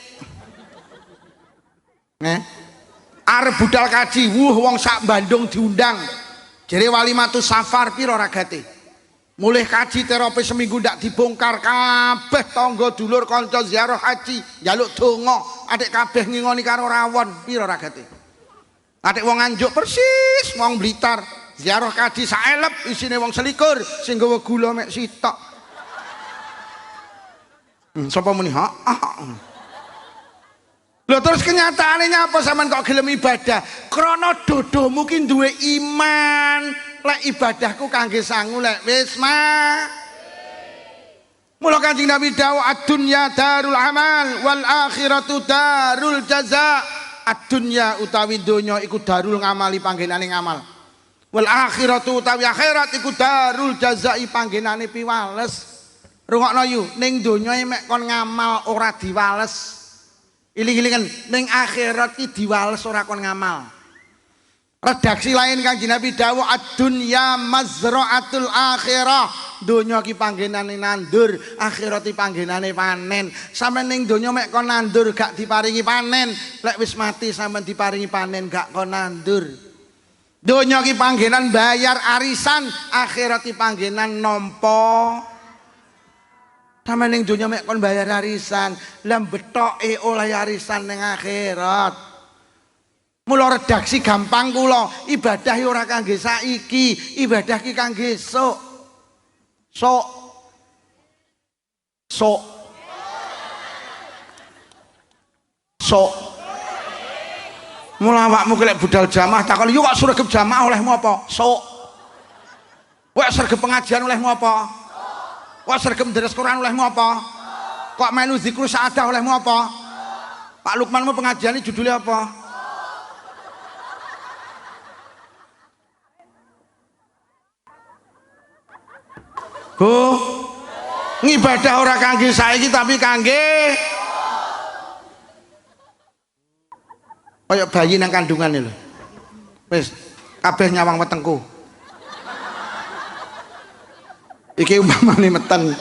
Arep budal kaji, wong sak Bandung diundang. Jere Walimatus Safar piro ragate? Mulih kaji terope seminggu ndak dibongkar kabeh tangga dulur kanca ziarah haji, njaluk donga, adik kabeh ngingoni karo rawon, piro ragate? Adik wong Nganjuk persis wong Blitar, ziarah kaji saelep isine wong selikur sing gawa gula mek sitok. Sapa muni? Lho terus kenyataannya nyapa sampean kok gelem ibadah? Krana dodomu ki duwe iman. Lek ibadahku kangge sangu lek wis mah. Mula Kanjeng Nabi dawuh ad-dunya darul amal wal akhiratu darul jaza. Ad-dunya utawi donya iku darul ngamali panggenane ngamal. Wal akhiratu utawi akhirat iku darul jazai panggenane piwales. Rungokno yu, ning donya mek kon ngamal ora diwales. Iling-ilingan ning akhirat ki diwales ora kon ngamal. Redaksi lain Kanjeng Nabi dawuh ad-dunya mazra'atul akhirah. Donya ki panggenane nandur, akhirat ki panggenane panen. Sampeyan ning donya mek kon nandur gak diparingi panen, lek wis mati sampeyan diparingi panen gak kon nandur. Donya ki panggenan bayar arisan, akhirat ki panggenan nampa. Sama ning donya mek kon bayar arisan, lah betoke oleh arisan ning akhirat. Mula redaksi gampang kula, ibadah ora kangge saiki, ibadah ki kangge esuk. Sok. Mula awakmu kelek budal jamaah takon, "Yo kok sregep jamaah olehmu apa?" Sok. Wek sregep pengajian olehmu apa? Kok sergem deres Quran olehmu apa? Kok melu zikru saadah olehmu apa? Pak Lukmanmu pengajian ini judulnya apa? Bu, ngibadah ora kangge saiki tapi kangge kayak bayi nang kandungan lho. Wis kabeh nyawang wetengku. Iki umpamane meten.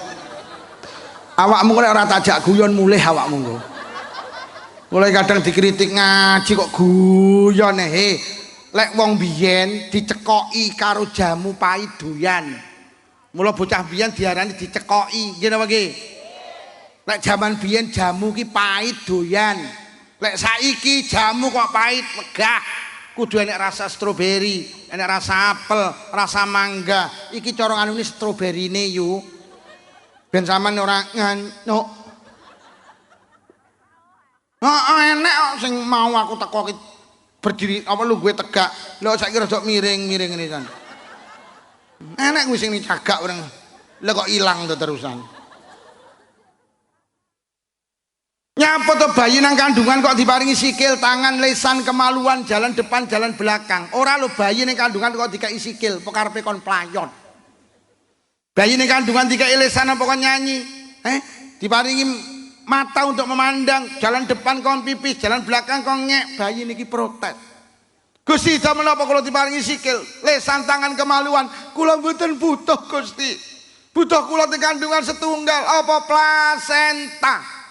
Awakmu nek ora tajak guyon mulih awakmu engko. Mulai kadang dikritik ngaji kok guyon he. Lek wong biyen dicekoki karo jamu pahit doyan. Mula bocah biyen diarani dicekoki, nggih napa nggih? Lek jaman biyen jamu ki pahit doyan. Lek saiki jamu kok pahit megah. Kudu enek rasa stroberi, enek rasa apel, rasa mangga. Iki cara anu ini stroberine yu. Ben sampean ora nganyuk. Enek sing mau aku teko berdiri apa lu gue tegak. Lho saiki rada miring-miring ngene kan. Enek kuwi sing cagak urang. Lha kok ilang to terusan. Nyapa to bayi nang kandungan kok diparingi sikil, tangan, lesan, kemaluan, jalan depan, jalan belakang. Ora lo bayi nang kandungan kok dikai sikil, pokarepe kon playon. Bayi nang kandungan dikai lesan apa kon nyanyi? Diparingi mata untuk memandang, jalan depan kon pipis, jalan belakang kon ngek. Bayi niki protes. Gusti, zaman apa kalau diparingi sikil, lesan, tangan, kemaluan? Kula mboten butuh Gusti. Butuh kula nang kandungan setunggal apa plasenta.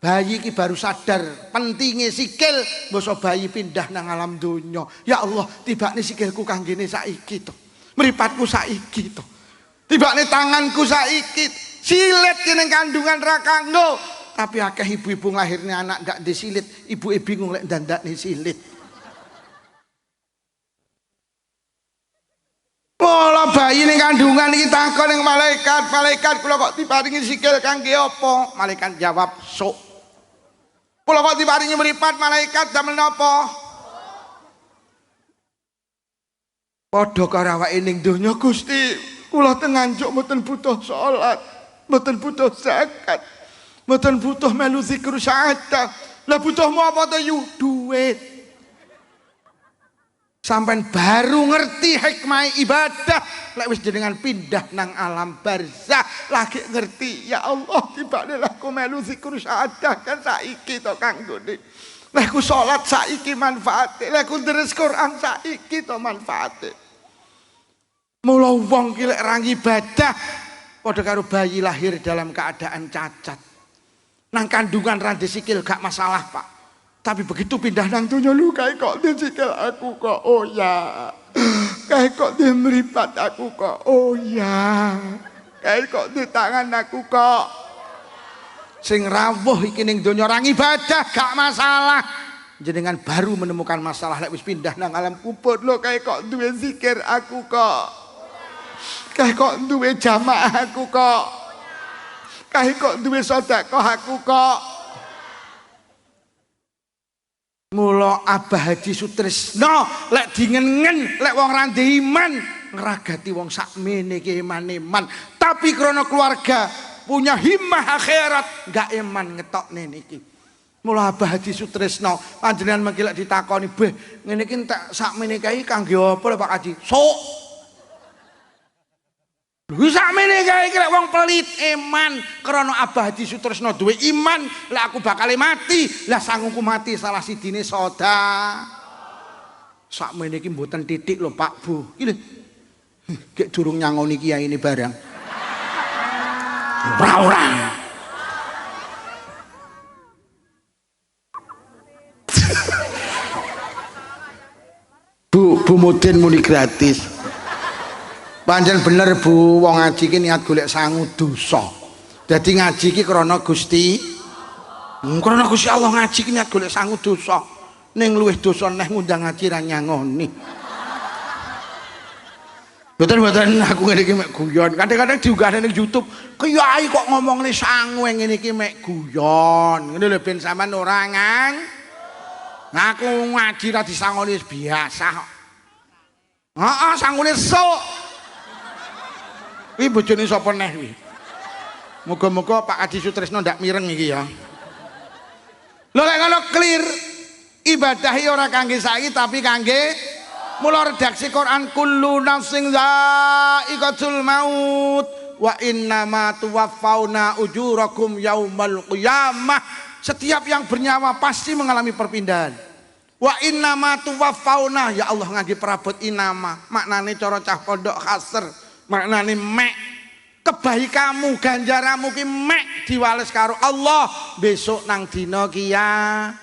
Bayi ki baru sadar pentingnya sikil, basa bayi pindah nang alam donya. Ya Allah, tibakne sikilku kanggene saiki to. Mripatku saiki to. Tibakne tanganku saiki. Silit ning kandungan ra kanggo. Tapi akeh ibu-ibu nglahirne anak gak disilit, ibuke bingung lek ndandakne silit. Pola bayi ning kandungan iki takon ning malaikat, "Malaikat kula kok diparingi sikil kangge apa?" Malaikat jawab, "Sok." Kula kok diparingi mripat, malaikat damel napa? Padha karo awake ning donya Gusti. Kula teng Nganjuk mboten butuh salat, mboten butuh zakat, mboten butuh melu zikru syahadah. Lah butuhmu apa to yu? Duit. Sampai baru ngerti hikmah ibadah lek wis jenengan pindah nang alam barzah lagi ngerti. Ya Allah, tibane aku melu zikru syahadah kan saiki to kanggone. Lek ku salat saiki manfaate, lek ku deres Quran saiki to manfaate. Mula wong ki lek ra ibadah padha karo bayi lahir dalam keadaan cacat. Nang kandungan ra disikil gak masalah, Pak. Tapi begitu pindah nang donya lu kae kok disikil aku kok. Oh ya. Kae kok di mripat aku kok. Oh ya. Kae kok di tangan aku kok. Sing rawuh iki ning donya orang ibadah gak masalah. Jenengan baru menemukan masalah lek wis pindah nang alam kubur lho kae kok duwe zikir aku kok. Kae kok duwe jamaah aku kok. Kae kok duwe sedekah aku kok. Mula Abah Haji Sutrisno lek dingen-ngen lek wong ra iman ngragati wong sakmene iki iman-iman tapi krana keluarga punya himmah akhirat gak iman ngetokne niki. Mula Abah Haji Sutrisno panjenengan mengki lek ditakoni, "Beh, ngene iki tak sakmene kae kangge apa lho Pak Haji?" Sok. Lho sakmene kae iki lek wong pelit iman krana Abah Haji Sutrisno duwe iman, lek aku bakal mati, lah sangungku mati salah sidine soda. Sakmene iki mboten titik lho Pak Bu. Iki lho. Gek durung nyangoni kiai ini barang. Ora. Bu Mudin muni gratis. Pancen bener Bu, wong ngaji ki niat golek sangu dosa. Dadi ngaji ki krana Gusti. Krana Gusti Allah ngaji ki niat golek sangu dosa. Ning luwih dosa neh ngundang ngaji ra nyangoni. Betul-betul aku ngene iki mek guyon. Kadang-kadang diunggahne ning YouTube, kiai kok ngomongne sangu ngene iki mek guyon. Ngene lho ben sampean ora ngang. Aku ngaji ra disangoni biasa kok. Heeh, sangune sok. Kuwi bojone sapa neh kuwi? Muga-muga Pak Haji Sutrisno ndak mireng iki ya. Lho lek ngono clear, ibadahi ora kangge saiki tapi kangge mula redaksi Quran kullu nafsin dha'iqatul maut wa innama tuwaffawna ujurakum yaumal qiyamah. Setiap yang bernyawa pasti mengalami perpindahan. Wa innama tuwaffawna, ya Allah ngangge perabot inama, maknane cara cah pondok khasr, maknane mek kebaikanmu ganjaramu ki mek diwales karo Allah besok nang dina kiamat.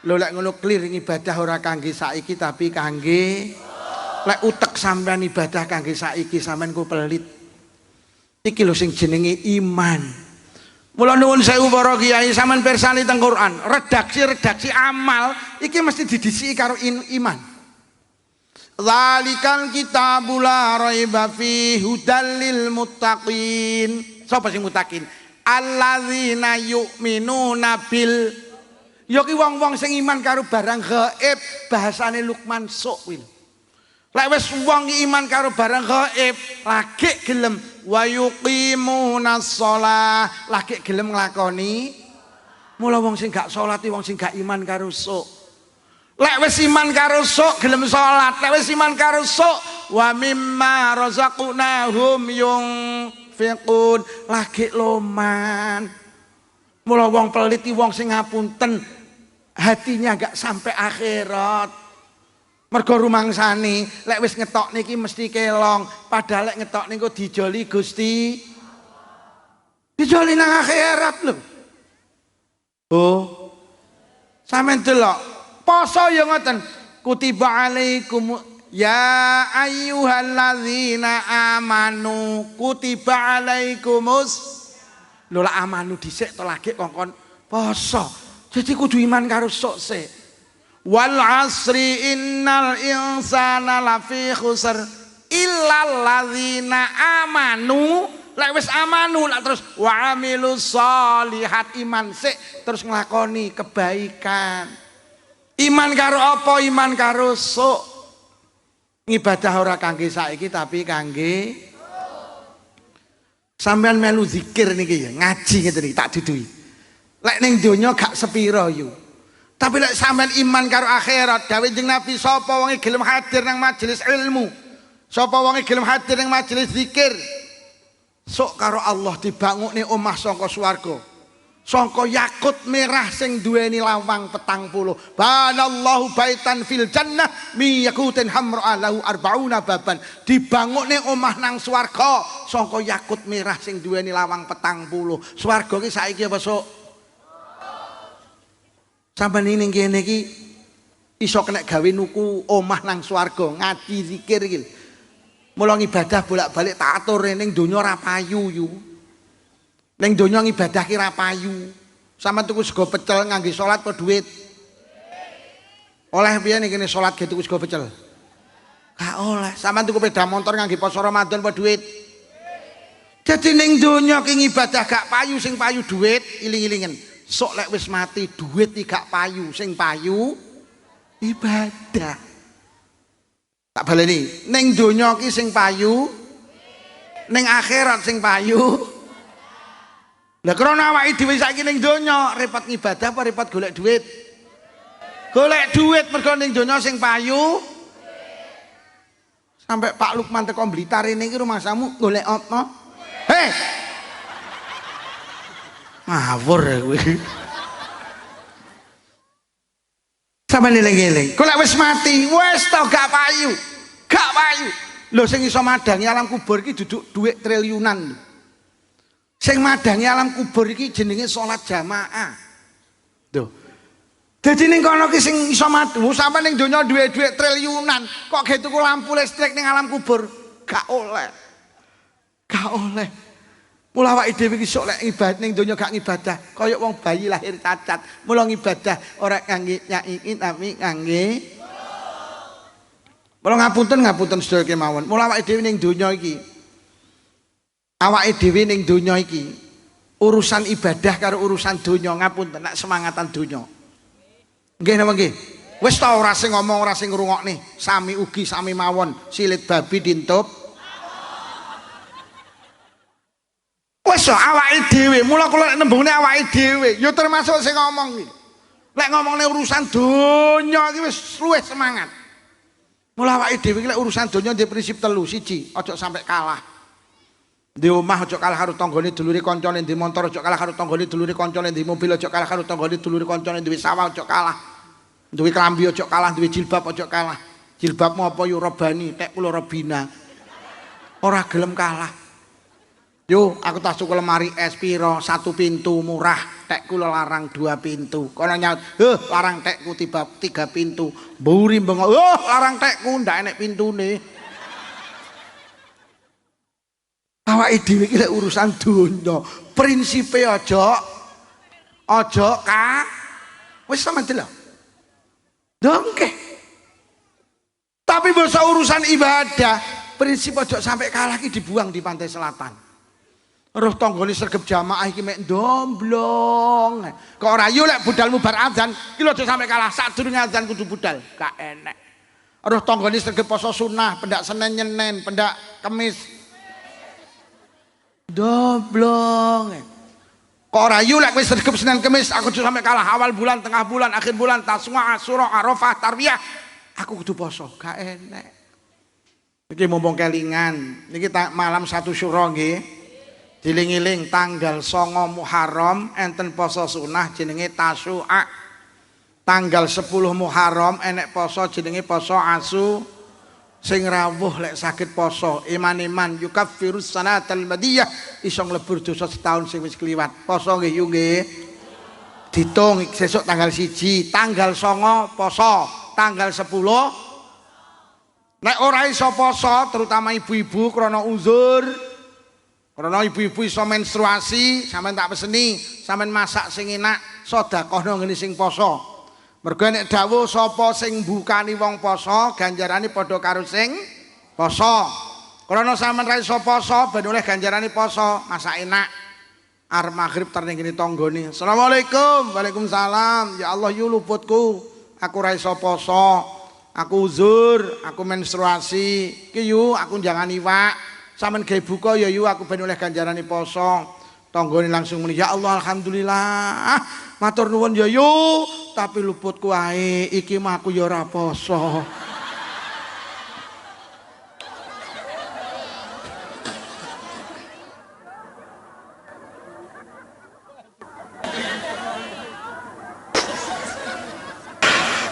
Lho lek ngono clear ibadah ora kangge saiki tapi kangge lek utek sampean ibadah kangge saiki sampean ku pelit. Iki lho sing jenenge iman. Mula nuwun sewu para kiai sampean pirsani teng Quran, redaksi amal iki mesti didisiki karo iman. Dzalikal kitabul la raiba fihi hudal lil muttaqin. Sapa sing muttaqin? Alladzina yu'minuna bil. Ya ki wong-wong sing iman karo barang gaib, bahasane Luqman sok kuwi. Lek wis wong iman karo barang gaib, lagi gelem wa yuqimunas shalah, lagi gelem nglakoni. Mula wong sing gak salat wong sing gak iman karo sok. Lek wis iman karo sok gelem salat, lek wis iman karo sok wa mimma razaqnahum yunfiqun, lagi loman. Mula wong pelit wong sing ngapunten hatinya gak sampai akhirat. Mergo rumangsane lek wis ngetokne iki mesti kelong, padahal lek ngetokne kok dijoli Gusti. Dijoli nang akhirat lho. Oh. Sampeyan delok, poso ya ngoten. Kutiba alaikum ya ayyuhalladzina amanu kutiba alaikumus. Lho lak amanu dhisik to lagi kongkon poso. Jadi kudu iman karo sok sik. Wal asri innal insana lafi khusr illal ladzina amanu. Lek wis amanu lak terus wa amilus sholihat, iman sik terus nglakoni kebaikan. Iman karo apa? Iman karo sok. Ngibadah ora kangge saiki tapi kangge sampean melu zikir niki ya, ngaji ngeten iki tak duduhi. Lek ning donya gak sepira yo. Tapi lek sampean iman karo akhirat, dawuh Kanjeng Nabi sapa wonge gelem hadir nang majelis ilmu, sapa wonge gelem hadir nang majelis zikir, sok karo Allah dibangukne omah saka swarga. Sangka yakut merah sing duweni lawang 40. Banallahu baitan fil jannah mi yakutin hamra lahu arbauna baban. Dibangukne omah nang swarga sangka yakut merah sing duweni lawang 40. Swarga ki saiki apa sok? Sampeyan ning kene iki iso kena gawe nuku omah nang swarga, ngaji zikir iki. Mula ibadah bolak-balik tak atur ning donya ora payu yu. Ning donya ibadah ki ora payu. Sampeyan tuku sego pecel ngangge salat apa duit? Oleh piye ning kene salat ge tuku sego pecel? Gak oleh. Sampeyan tuku sepeda motor ngangge poso Ramadan apa duit? Jadi ning donya ki ibadah gak payu, sing payu duit, iling-ilingen. Sok lek wis mati duit iki gak payu, sing payu ibadah. Tak baleni, ning donya ki sing payu, ning akhirat sing payu. Lah krana awake dhewe saiki ning donya repot ngibadah apa repot golek duit? Golek duit mergo ning donya sing payu. Sampai Pak Lukman teko Blitar ini iki rumahmu golek apa? Hei. Ngawur kowe. Sampe eling-eling. Kok lek wis mati, wis to gak payu. Gak payu. Lho sing iso madangi alam kubur iki duduk dhuwit triliunan. Sing madangi alam kubur iki jenenge salat jamaah. Tuh. Dadi ning kono ki sing iso madu sampe ning donya duwe dhuwit triliunan, kok ge tuku lampu listrik ning alam kubur? Gak oleh. Gak oleh. Mula awake dhewe iki sok lek ibadah ning donya gak ngibadah, kaya wong bayi lahir cacat. Mula ngibadah ora kangge nyaiki tapi kangge mula ngapunten sedaya kemawon. Mula awake dhewe ning donya iki. Awake dhewe ning donya iki urusan ibadah karo urusan donya ngapunten nek semangatan donya. Nggih napa nggih? Wis ta ora sing ngomong ora sing ngrungokne, sami ugi sami mawon, silit babi dintup. Wes awake dhewe, mula kula nek nembungne awake dhewe, ya termasuk sing ngomong iki. Lek ngomongne urusan donya iki wis luwih semangat. Mula awake dhewe iki lek urusan donya ndek prinsip telu, siji, aja sampai kalah. Di omah aja kalah karo tanggane dulure kancane, di motor aja kalah karo tanggane dulure kancane, di mobil aja kalah karo tanggane dulure kancane, duwe sawah aja kalah. Duwe klambi aja kalah, duwe jilbab aja kalah. Jilbabmu apa yo robani, tek kula robina. Ora gelem kalah. Yo, aku tak suka lemari es piro, 1 pintu murah, tek kula larang 2 pintu. Kono nyaut, larang tekku 3 pintu. Mburi bengok, larang tekku ndak enek pintune. Awake dhewe iki lek urusan donya, prinsipe aja wis sampe delok. Dongke. Tapi basa urusan ibadah, prinsip aja sampai kalah iki dibuang di pantai selatan. Roh tanggane sregep jamaah iki mek ndomblong. Kok ora yo lek budalmu bar adzan, iki lho aja sampe kalah sadurunge adzan kudu budal. Gak enek. Roh tanggane sregep poso sunah, pendak Senin Nyenen, pendak Kamis. Ndomblong. Kok ora yo lek wis sregep Senin Kamis, aku kudu sampe kalah awal bulan, tengah bulan, akhir bulan, Taswa, Asyura, Arafah, Tarwiyah. Aku kudu poso. Gak enek. Iki mumpung kelingan. Niki malam 1 Syura nggih. Diling-iling tanggal 9 Muharram enten poso sunah jenenge Tasyu'a. Tanggal 10 Muharram enek poso jenenge poso Asu. Sing rawuh lek saged poso iman-iman yukaffirus sanatal madiyah, iso nglebur dosa setahun sing wis kliwat. Poso nggih yu nggih. Ditung sesuk tanggal 1, tanggal 9 poso, tanggal 10 nek ora iso poso terutama ibu-ibu krana uzur. Karena ibu-ibu iso menstruasi, sampean tak peseni, sampean masak sing enak, sedekahno ngene sing poso. Mergo nek dawuh sapa sing mbukani wong poso, ganjarane padha karo sing poso. Karena sampean ra iso poso, ben oleh ganjarane poso, masak enak. Arep maghrib terning ngene tanggane. Assalamualaikum. Waalaikumsalam. Ya Allah yu luputku. Aku ra iso poso. Aku uzur, aku menstruasi. Ki yu aku jangan iwak. Sampeyan gawe buka ya yu aku ben oleh ganjarane poso. Tanggane langsung muni ya Allah alhamdulillah. Matur nuwun ya yu, tapi luputku ae iki mah aku ya ora poso.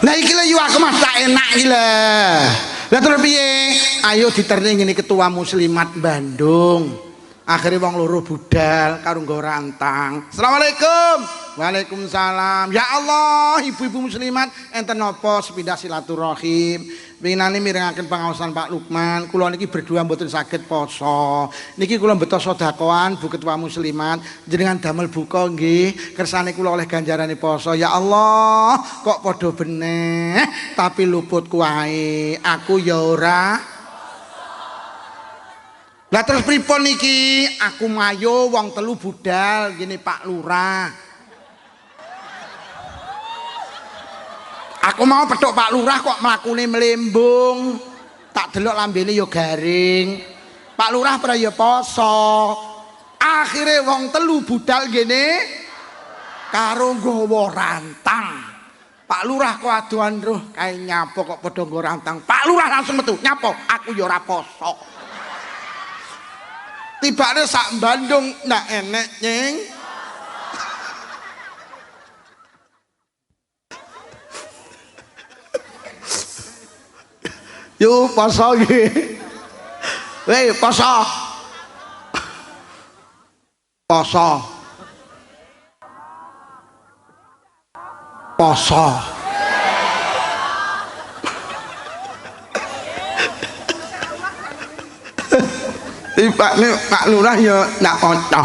Lah iki lho yu aku mah tak enak iki lho. Lah terus piye? Ayo diterning ini ketua muslimat Bandung. Akhirnya wong loro budal karo nggo rantang. Assalamualaikum. Waalaikumsalam. Ya Allah, ibu-ibu muslimat enten napa sepindah silaturahim. Winginane mirengaken pangaosan Pak Lukman, kula niki berdua mboten saged poso. Niki kula beto sedekahan Bu Ketua Muslimat, jenengan damel buka nggih, kersane kula oleh ganjarane poso. Ya Allah, kok padha beneh tapi luput kuwae. Aku ya ora. Lah terus pripun niki? Aku mayo wong telu budal gini Pak Lurah. Aku mau petuk Pak Lurah kok mlakune melembung. Tak delok lambene ya garing. Pak Lurah pra ya poso. Akhire wong telu budal gini karo nggawa rantang. Pak Lurah kok aduan roh kae nyapo kok padha nggo rantang. Pak Lurah langsung metu, nyapo, aku ya ora poso. Tibane sak Bandung ndak enek nying. Yo poso iki. Wei poso. Poso. Poso. Tibane Pak Lurah ya ndak poco.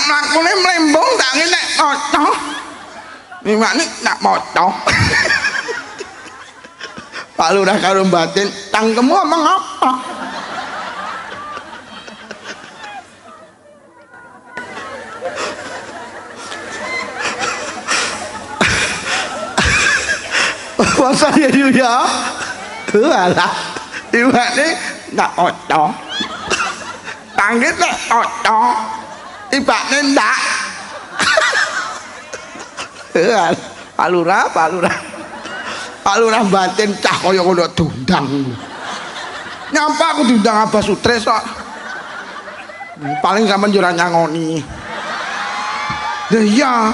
Mlakune mlembung tak ngene poco. Tibane ndak poco. Pak Lurah karo batin, tangkemu omong apa? Masa ya ya? Alah, tibane ndak poco. Tanggit nek poco. Tibane ndak. Pak Lurah, Pak Lurah. Pak Lurah batin cah kaya ngono dundang. Nyapa aku diundang Abah Sutres kok. Paling sampean yo ora nyangoni. Lah iya.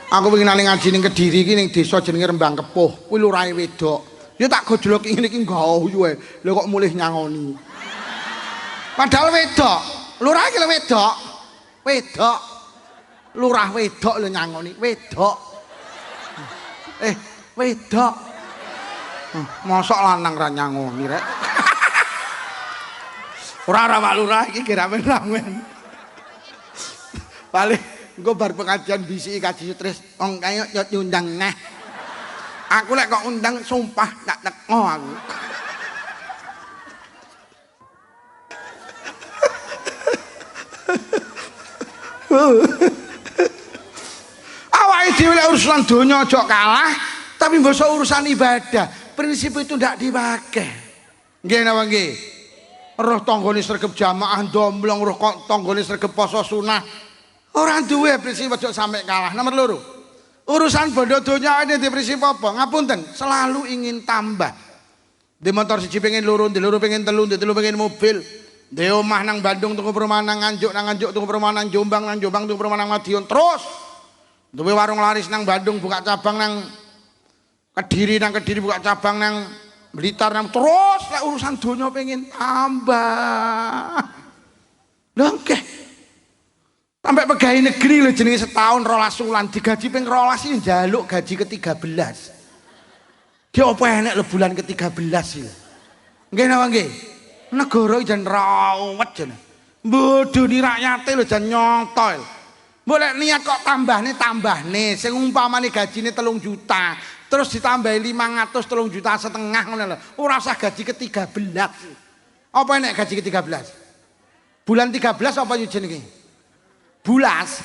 Aku pengen ngaji ning Kediri iki ning desa jenenge Rembang Kepuh. Kuwi lurahe wedok. Ya tak gojloki ngene iki nggayu ae. Lha kok mulih nyangoni. Padahal wedok. Lurah iki lho wedok. Wedok. Lurah wedok lho nyangoni. Wedok. Wedok. Mosok lanang ra nyangoni rek. Ora Pak Lurah iki geramen-ramen. Paling engko bar pengajian bisiki kaji Sutris wong kaya nyundang neh. Aku lek kok undang sumpah tak teko aku. Awake dhewe lek urusan donya aja kalah, tapi mbok urusan ibadah, prinsip itu ndak dipakai. Nggih napa nggih? Roh tanggane sregep jamaah ndomblong, roh tanggane sregep poso sunah. Ora duwe prinsip aja sampe kalah. Nomor loro. Urusan bondo donya ini di prinsip apa? Ngapunten, selalu ingin tambah. Di motor siji pengen loro, di loro pengen telu, di telu pengen mobil. Di omah nang Bandung tuku perumahan nang Nganjuk tuku perumahan nang Jombang tuku perumahan nang Madiun. Terus duwe warung laris nang Bandung buka cabang nang Kediri buka cabang nang Blitar nang terus lah urusan donya pengen tambah. Lha nggih. Sampai pegawai negeri lho jenenge setahun 12 wulan digaji ping 12 iki njaluk gaji ke-13. Ki apa enek lho bulan ke-13 iki. Nggih napa nggih? Negara jan rawet jan. Bodoni rakyate lho jan nyonto. Mbok lek niat kok tambahne sing umpamane gajine 3 juta terus ditambahi 500 3 juta setengah ngono lho. Ora usah gaji ke-13. Apa enek gaji ke-13? Bulan 13 apa yo jenenge? Bulas.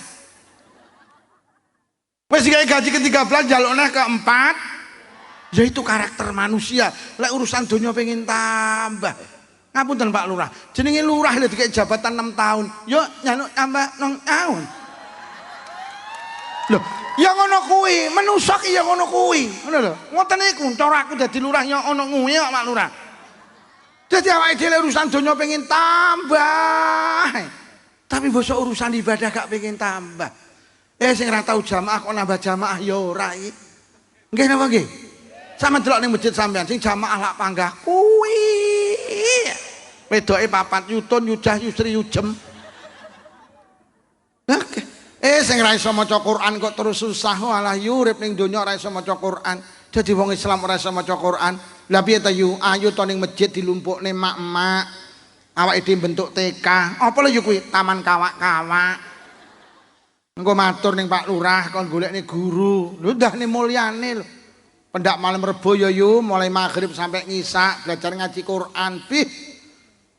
Wis gaji ke-13 jaluk neh ke-4. Ya itu karakter manusia. Lek urusan donya pengen tambah. Ngapunten Pak Lurah. Jenenge lurah lho dikek jabatan 6 tahun. Yo nyaluk tambah 6 tahun. Loh, ya ngono kuwi, menungso ki ya ngono kuwi. Ngono lho. Ngoten niku cara aku dadi lurah ya ana kuwi kok Pak Lurah. Dadi awake dhewe urusan donya pengen tambah. Tapi bosok urusan ibadah gak pengen tambah. Sing ora tau jamaah kok nambah jamaah ya ora iki. Nggih napa nggih? Sama delok ning masjid sampean sing jamaah lak panggah kuwi. Wedoke papat, Yutun, Yujah, Yusri, Yujem. Oke. Sing ra iso maca Quran kok terus susah walah urip ning donya ora iso maca Quran. Dadi wong Islam ora iso maca Quran. Lah piye ta yu? Ayo to ning masjid dilumpukne mak-mak. Awake dhewe bentuk TK. Apa lho yu kuwi? Taman kawak-kawak. Engko matur ning Pak Lurah kon golekne guru. Lho ndahne mulyane lho. Pendak malam Rebo ya yu mulai maghrib sampai ngisak belajar ngaji Quran. Bih.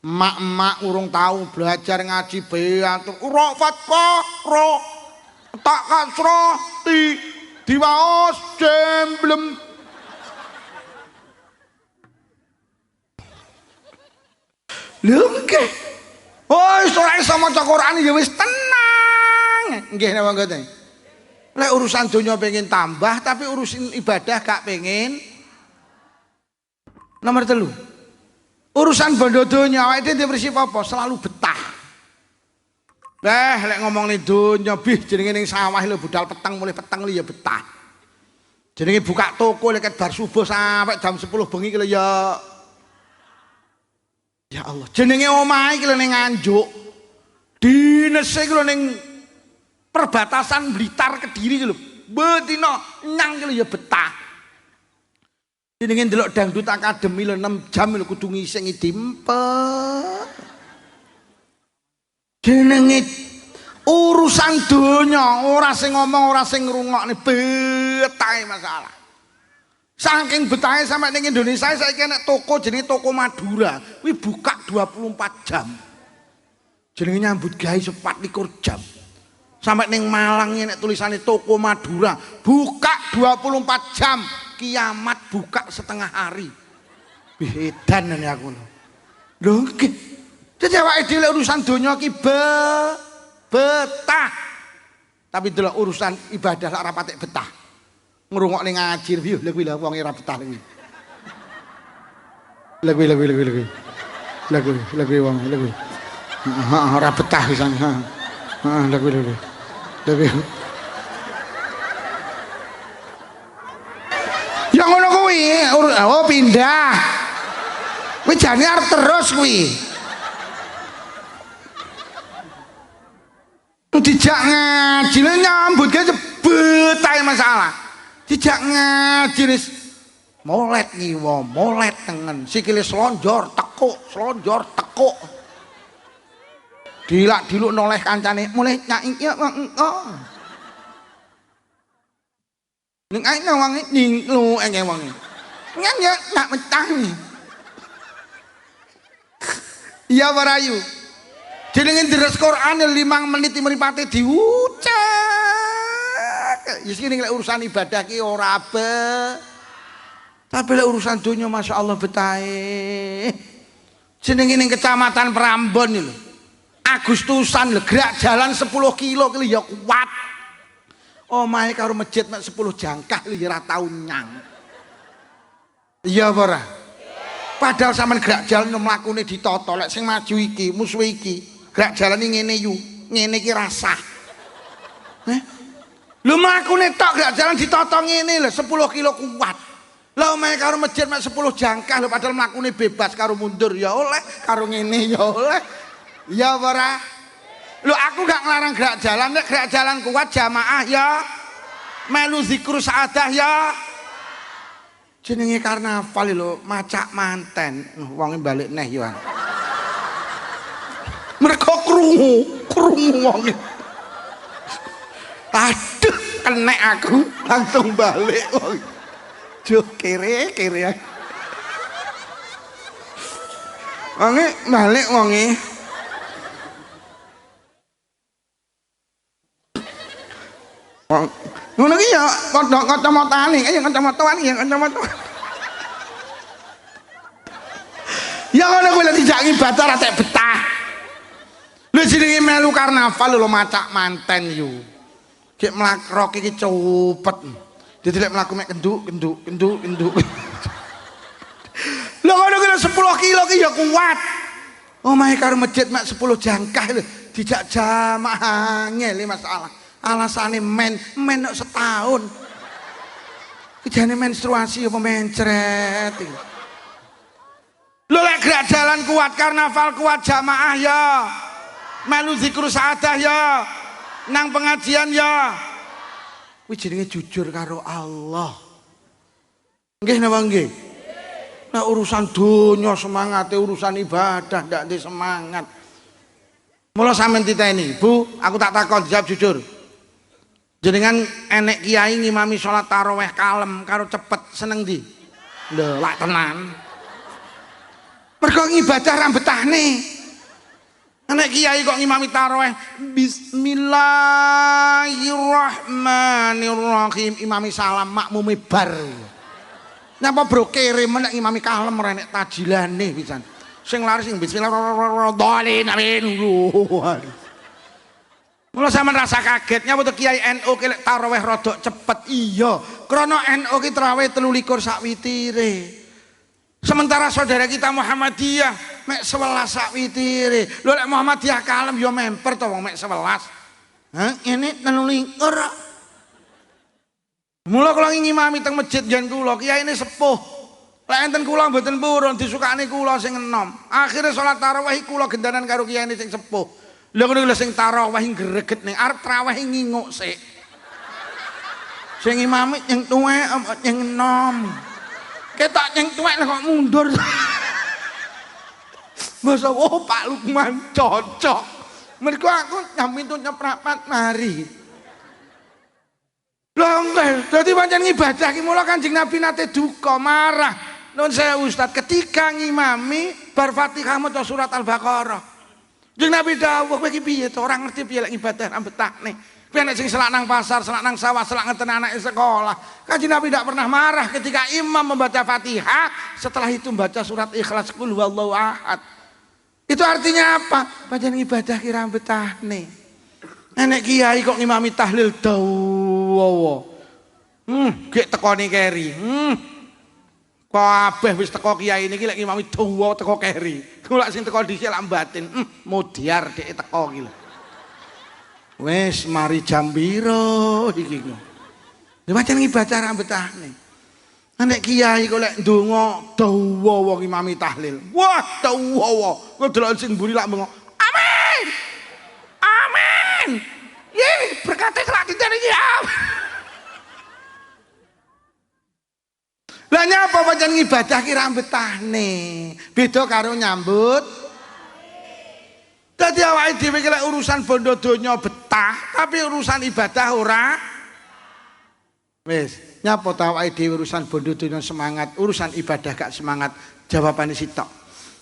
Mak-mak urung tahu belajar ngaji beatur. Ro fatqa ro tak kasroh diwaos jemblem. Lho nggih. Oh, ora iso maca Quran ya wis tenang. Nggih napa mboten? Lek urusan donya pengen tambah tapi urusan ibadah gak pengen. Nomor 3. Urusan bondo donya awake dhewe bersih apa? Selalu betah. Lek ngomong ning donya bih jenenge ning sawah lho budal peteng mulih peteng ya betah. Jenenge buka toko lek bar subuh sampai jam 10 bengi ki lho ya. Ya Allah, jenenge omahe ki lho ning Nganjuk. Dinese ki lho ning perbatasan Blitar Kediri ki lho. Betina nyang ki lho ya betah. Jenenge ndelok dangdut akademi lho 6 jam lho kudu ngising dimpet. Jenenge urusan donya ora sing ngomong ora sing ngrungokne betahe masalah. Saking betahe sampe ning Indonesia saiki nek toko jenenge toko Madura kuwi buka 24 jam. Jenenge nyambut gawe 24 jam. Sampai ning Malang nek tulisane toko Madura buka 24 jam. Kiamat buka setengah hari. Bedan nek aku. Lho nggih. Dadi awake dhewe urusan donya ki betah. Tapi delok urusan ibadah lak ora patek betah. Ngrungokne ngaji yo lha kuwi lha wong ora betah kuwi. Lha kuwi wong lha kuwi. Heeh ora betah pisan. Heeh lha kuwi. Ya ngono kuwi, oh pindah. Kuwi jane arep terus kuwi. Dijak ngaji nyambut gawe betahe masalah. Dijak ngaji wis molet ngiwa, molet tengen, sikile slonjor tekuk. Dilak-diluk noleh kancane, mulai nyaing ya engko. Ning ae wangi ninglu enge wangi. Nyanya nak metah nih. Iya warayu. Jenenge deres Quran 5 menit mripate diucap. Ya sing nek urusan ibadah ki ora be. Tapi lek urusan donya masyaallah betahe. Jenenge ning Kecamatan Prambon lho. Agustusan lho gerak jalan 10 kilo ki ya kuat. Omahe karo masjid mek 10 jangkah lho ya ora tau nyang. Iya apa ora? Padahal sampean gerak jalan mlakune ditata lek sing maju iki, musuh iki. Gerak jalan ngene yu, ngene iki rasah. Lho mlakune tok gerak jalan ditata ngene lho 10 kilo kuat. Lah omahe karo masjid mek 10 jangkah lho padahal mlakune bebas karo mundur ya oleh, karo ngene ya oleh. Ya ora? Lho aku gak ngelarang gerak jalan, nek gerak jalan kuat jamaah ya. Melu zikru saadah ya. Jenenge karnaval lho, macak manten. Wonge balik neh ya. Mereka krungu wonge. Aduh, kenek aku langsung balik. Duh kere. Wonge balik wonge. Ngono ki ya padha kacamatane, ya kacamataan ya kacamata. Ya ngono kuwi lek dijak ibadah ra tek betah. Lho jenenge melu karnaval lho macak manten yu. Gek mlakrok iki cepet. Dadi lek mlaku mek kenduk. Lho ngono kuwi 10 kilo ki ya kuat. Omahe karo masjid mek 10 jangkah lho dijak jamaah ngene masalah. Alasane men setahun. Kejane menstruasi apa mencret. Lho lek gerak jalan kuat, karnaval kuat, jamaah ya. Melu zikru saadah ya. Nang pengajian ya. Kuwi jenenge jujur karo Allah. Nggih napa nggih? Nah urusan donya semangate, urusan ibadah ndak ndek semangat. Mula sampean titeni, Bu, aku tak takon jawab jujur. Jenengan enek kiai ngimami salat tarawih kalem karo cepet seneng ndi? Lho, lak tenan. Mergo ibadah ra betahne. Enek kiai kok ngimami tarawih bismillahirrahmanirrahim imami salam makmume bar. Napa bro kere menek ngimami kalem ora enek tajilane pisan. Sing laris sing bismillahirrahmanirrahim. Mula sampean rasa kaget nyapa to kiai NU ki lek tarawih rada cepet. Iya, krana NU ki tarawih 23 sak witire. Sementara saudara kita Muhammadiyah mek 11 sak witire. Lho lek Muhammadiyah kalem ya memper to wong mek 11. Hah, ini 23. Mula kula ngimami teng masjid jan kula, kiai ini sepuh. Lek enten kula mboten purun disukani kula sing enom. Akhire salat tarawih kula gendanan karo kiai ini sing sepuh. Lha ngono lho sing tarawih greget ning arep tarawih nginguk sik. Sing imami yang tuwek yang enom. Ketok yang tuwek kok mundur. Masa oh Pak Lukman cocok. Mergo aku nyambut nyeprapat mari. Lha nggih, dadi pancen ibadah ki mula Kanjeng Nabi nate duka marah. Nun saya Ustaz ketika ngimami bar Fatihah maca surat Al-Baqarah. Jeung Nabi dawuh kowe iki piye to ora ngerti piye lek ibadah ra betahne. Kowe nek sing selak nang pasar, selak nang sawah, selak ngeten anake sekolah. Kanjeng Nabi tidak pernah marah ketika imam membaca Fatihah, setelah itu membaca surat Ikhlas qul huwallahu ahad. Itu artinya apa? Pancen ibadah ki ra betahne. Nenek kiai kok ngimami tahlil dawa. Gek tekoni keri. Kabeh wis teko kiai niki lek ngimami dawa teko keri. Kula sing teko dhisik lak batin, modiar dhek teko iki lho. Wis mari jam piro iki lho. Ya pancen ibadah ra betahne. Nek kiai kok lek ndonga dawa wong ngimami tahlil. Wah, dawa. Kok delok sing mburi lak bengok. Amin. Amin. Ye, berkate selak dinten iki. Lah nyapa pancen ibadah ki ra betahne. Beda karo nyambut. Dadi awake dhewe ki lek urusan bondo donya betah, tapi urusan ibadah ora. Wis, nyapa ta awake dhewe urusan bondo donya semangat, urusan ibadah gak semangat. Jawabane sitok.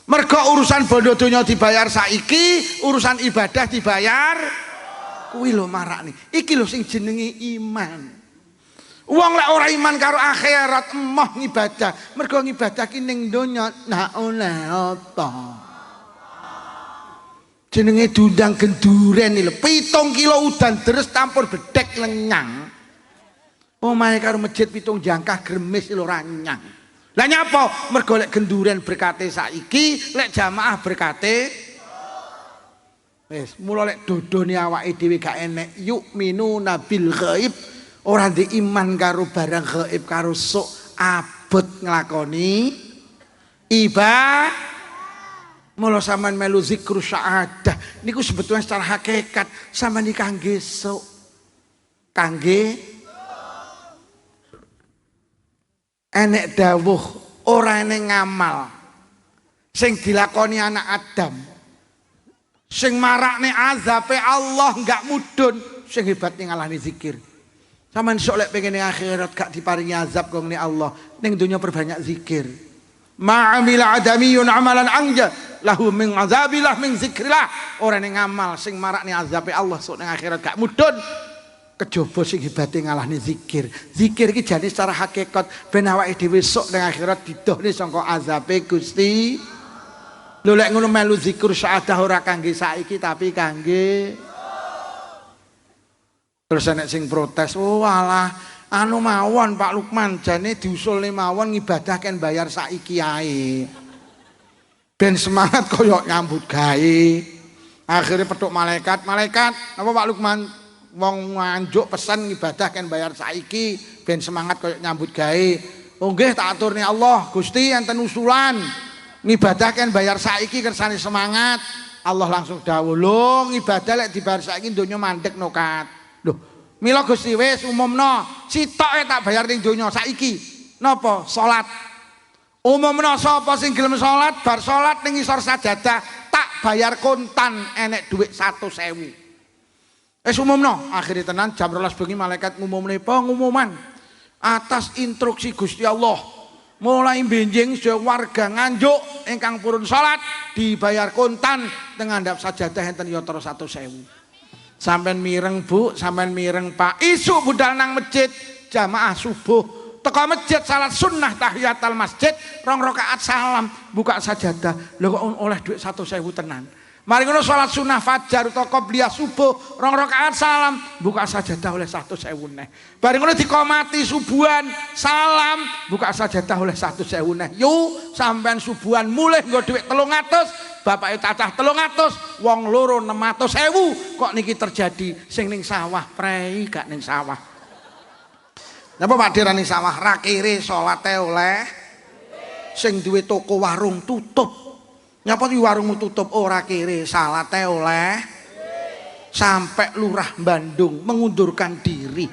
Mergo urusan bondo donya dibayar saiki, urusan ibadah dibayar kuwi lho marakne. Iki lho sing jenenge iman. Wong lek ora iman karo akhirat emoh ngibadah. Mergo ngibadah ki ning donya nak oleh apa. Jenenge dundang genduren iki lho. 7 kilo udan deres campur bedek lenyang. Omahe karo masjid 7 jangkah gremes lho ranyang. Lah nyapa? Mergo lek genduren berkate saiki, lek jamaah berkate wis mula lek dodone awake dhewe gak enek yuk minuna bil ghaib. Orang di iman karo barang gaib karo sok abot nglakoni ibadah. Mula sampean melu zikru saadah niku sebetulnya secara hakikat sampean iki kangge sok. Kangge enek dawuh ora enek ngamal sing dilakoni anak Adam sing marakne azabe Allah enggak mudhun sing hebat ning ngalahne zikir. Sampeyan sok lek pengen ning akhirat gak diparingi azab kong ning Allah, ning donya perbanyak zikir. Ma'amila adamiyun amalan anja lahu min azabillah min zikrillah. Ora ning ngamal sing marakne azabe Allah sok ning akhirat gak mudhun. Kejaba sing hebate ngalahne zikir. Zikir iki jane secara hakikat ben awake dhewe sok ning akhirat didohne saka azabe Gusti. Lho lek ngono melu zikir saadah ora kangge saiki tapi kangge. Terus enek sing protes, oh alah anu mawon Pak Lukman jane diusulne mawon ngibadah kan bayar saiki ae. Ben semangat koyo nyambut gawe. Akhirnya petuk malaikat, apa Pak Lukman wong nganjuk pesan ngibadah kan bayar saiki ben semangat koyo nyambut gawe. Oh nggih tak aturne Allah, Gusti enten usulan. Ngibadah kan bayar saiki kersane semangat. Allah langsung dawuh, "Lho, ngibadah lek dibayar saiki donya mandek no kat." Lho, mila Gusti wis umumno, sitoke tak bayar ning donya saiki. Napa? Salat. Umumno sapa sing gelem salat, bar salat ning isor sajadah tak bayar kontan enek dhuwit 100.000. Wis umumno, akhire tenan jam 12 bengi malaikat ngumumne pengumuman atas instruksi Gusti Allah. Mulai benjing warga Nganjuk ingkang purun salat dibayar kontan teng ngandhap sajadah enten yatra 100.000. Sampeyan mireng Bu, sampeyan mireng Pak. Isuk budal nang masjid jamaah subuh. Teko masjid salat sunnah tahiyatul masjid 2 rakaat salam buka sajadah. Lho kok oleh dhuwit 100.000 tenan. Mari ngono salat sunnah fajar utawa qobliyah subuh 2 rakaat salam buka sajadah oleh 100.000 neh. Bari ngono dikomati subuhan salam buka sajadah oleh 100.000 neh. Yo sampean subuhan mulih nggo dhuwit 300, bapake cacah 300, wong loro 600.000. Kok niki terjadi sing ning sawah prei gak ning sawah. Napa Pak Dir ning sawah ra kire salate oleh sing duwe toko warung tutup. Nyapa di warungmu tutup ora kiri salate oleh sampai Lurah Bandung mengundurkan diri.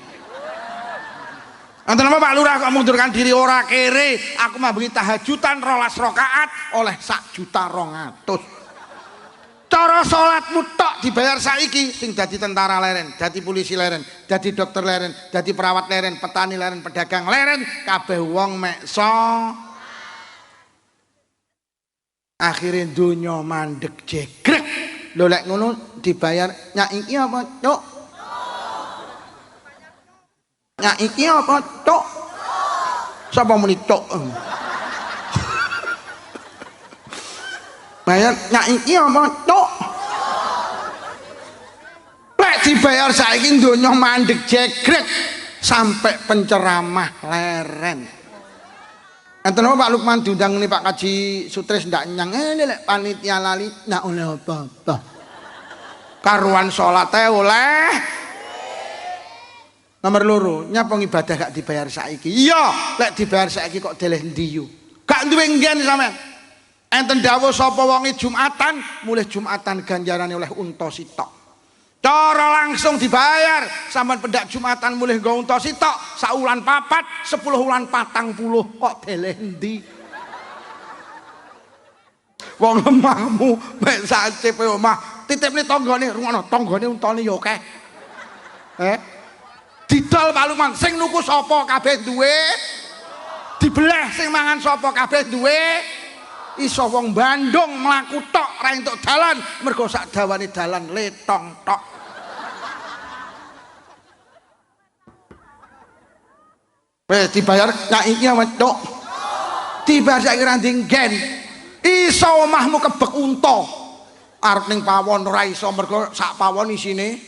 Enten apa Pak Lurah kok mengundurkan diri ora kiri? Aku mambengi tahajudan 12 rakaat oleh 1.200.000. Cara salatmu tok dibayar saiki sing dadi tentara leren, dadi polisi leren, dadi dokter leren, dadi perawat leren, petani leren, pedagang leren, kabeh wong meksa. Akhirnya dunia mandek jegrek. Lho lek ngono dibayar nyak iki apa cuk? Nyak iki apa cuk? Sapa muni cuk? Bayar nyak iki apa cuk? Lek dibayar saiki dunia mandek jegrek sampai penceramah leren. Enten apa Pak Lukman diundang nih Pak Kaji Sutris ndak nyang lek panitia lali ndak oleh apa-apa. Karuan salate oleh nomor loro nyapa ibadah gak dibayar saiki. Iya, lek dibayar saiki kok deleh ndi yo. Gak duwe nggen sampean. Enten dawuh sapa wonge Jumatan, mulih Jumatan ganjarane oleh unta sitok. Cara langsung dibayar sampean pendak Jumatan mulih nggo unta sitok saulan 4 10 wulan 40 kok deleh ndi wong lemahmu mek sacipe omah titipne tanggane rungono tanggane untane yo akeh didol Pak Lukman sing nuku sapa kabeh duwe dibeleh sing mangan sapa kabeh duwe iso wong Bandung mlaku tok ra entuk dalan mergo sak dawane dalan letong tok. Wes dibayar nyak iki ama tok. Dibayar saiki ra ndinggen. Iso omahmu kebek unta. Arep ning pawon ora iso mergo sak pawon isine.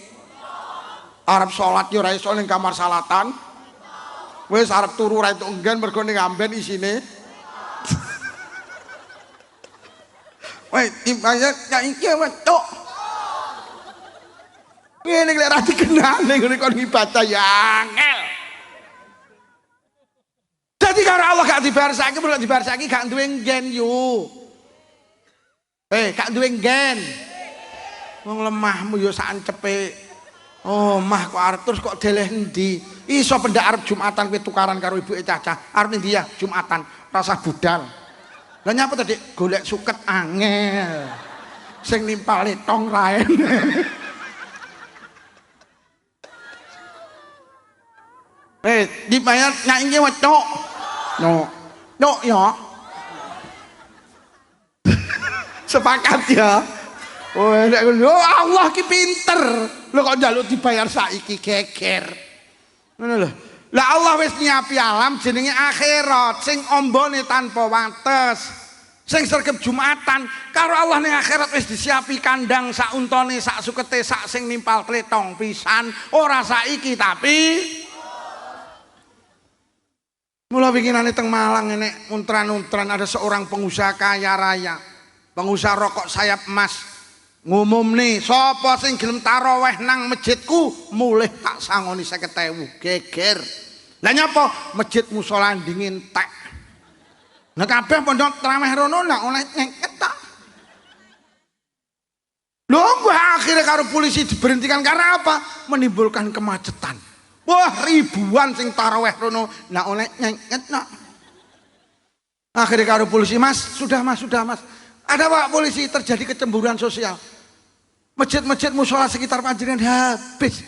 Arep salat yo ora iso ning kamar salatan. Wes arep turu ra entuk nggen mergo ning amben isine. Woi, dibayar nyak iki ama tok. Ngene lek ra dikenal ning kon ibadah ya angel. Jadi karo Allah gak dibayar saiki, perlu dibayar saiki gak duwe nggen yo. Gak duwe nggen. Wong lemahmu yo sancepe. Oh, mah kok arep terus kok deleh endi? Iso pendak arep Jumatan kowe tukaran karo ibuke Cacah. Arep ndi ya Jumatan, rasa budal. Lah nyapa to, Dik? Golek suket angel. Sing nimpale tong raen. Dibayar nyak iki wedok. No. No ya. Sepakat ya. Oh, Allah ki pinter. Lho kok njaluk dibayar saiki geger. Ngono lho. Lah Allah wis nyiapi alam jenenge akhirat sing ombone tanpa wates. Sing sregep Jumatan karo Allah ning akhirat wis disiapi kandang sak untone, sak sukete, sak sing nimpal tletong pisan. Ora saiki tapi mula bikinane teng Malang enek untran-untran ada seorang pengusaha kaya raya. Pengusaha rokok sayap emas. Ngumumne sapa sing gelem tarawih nang masjidku mulih tak sangoni 50.000 geger. Lah nyapa masjid musala dingin tek. Nah kabeh pondok traweh rono nak oleh nyengket tak. Lho akhirnya karo polisi diberhentikan karena apa? Menimbulkan kemacetan. Wah ribuan sing taraweh rono nak oleh nyengket nak. Akhirnya karo polisi, mas sudah mas. Ada pak polisi, terjadi kecemburuan sosial. Masjid-masjid musola sekitar panjenengan habis.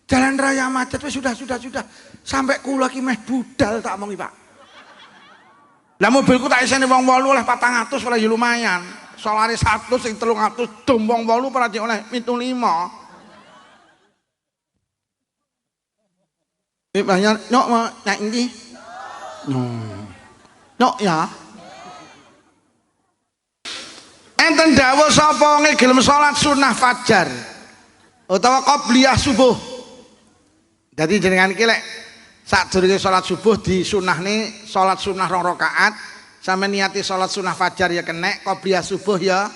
Jalan raya macet, sudah. Sampai kula ki meh budal tak omongi pak. Lah mobilku tak isine wong 8 oleh 400 oleh lumayan. Solare 100 sing 300 dom wong 8 ora oleh 75. Iki bayar nyok nek iki. Nyok ya. Enten dawuh sapa ngelem salat sunah fajar utawa qobliyah subuh. Jadi jenengan iki lek sadurunge salat subuh disunahne salat sunah 2 rakaat, sampe niati salat sunah fajar ya kenek, qobliyah subuh ya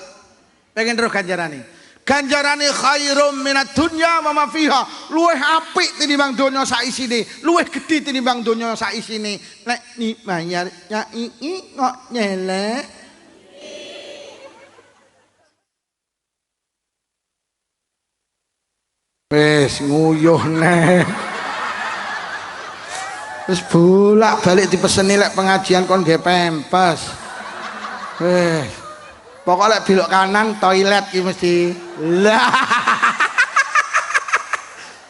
pengen roh ganjarane. Ganjarane khairum minad dunya wa ma fiha. Luwih apik tinimbang donya sak isine, luwih gedhe tinimbang donya sak isine. Lek ni bayar ya iki kok nyelek. Wes nguyuh neh. Wis bolak-balik dipeseni lek pengajian kon nggih pempes. Wes. Pokok lek belok kanan toilet ki mesti. Lah.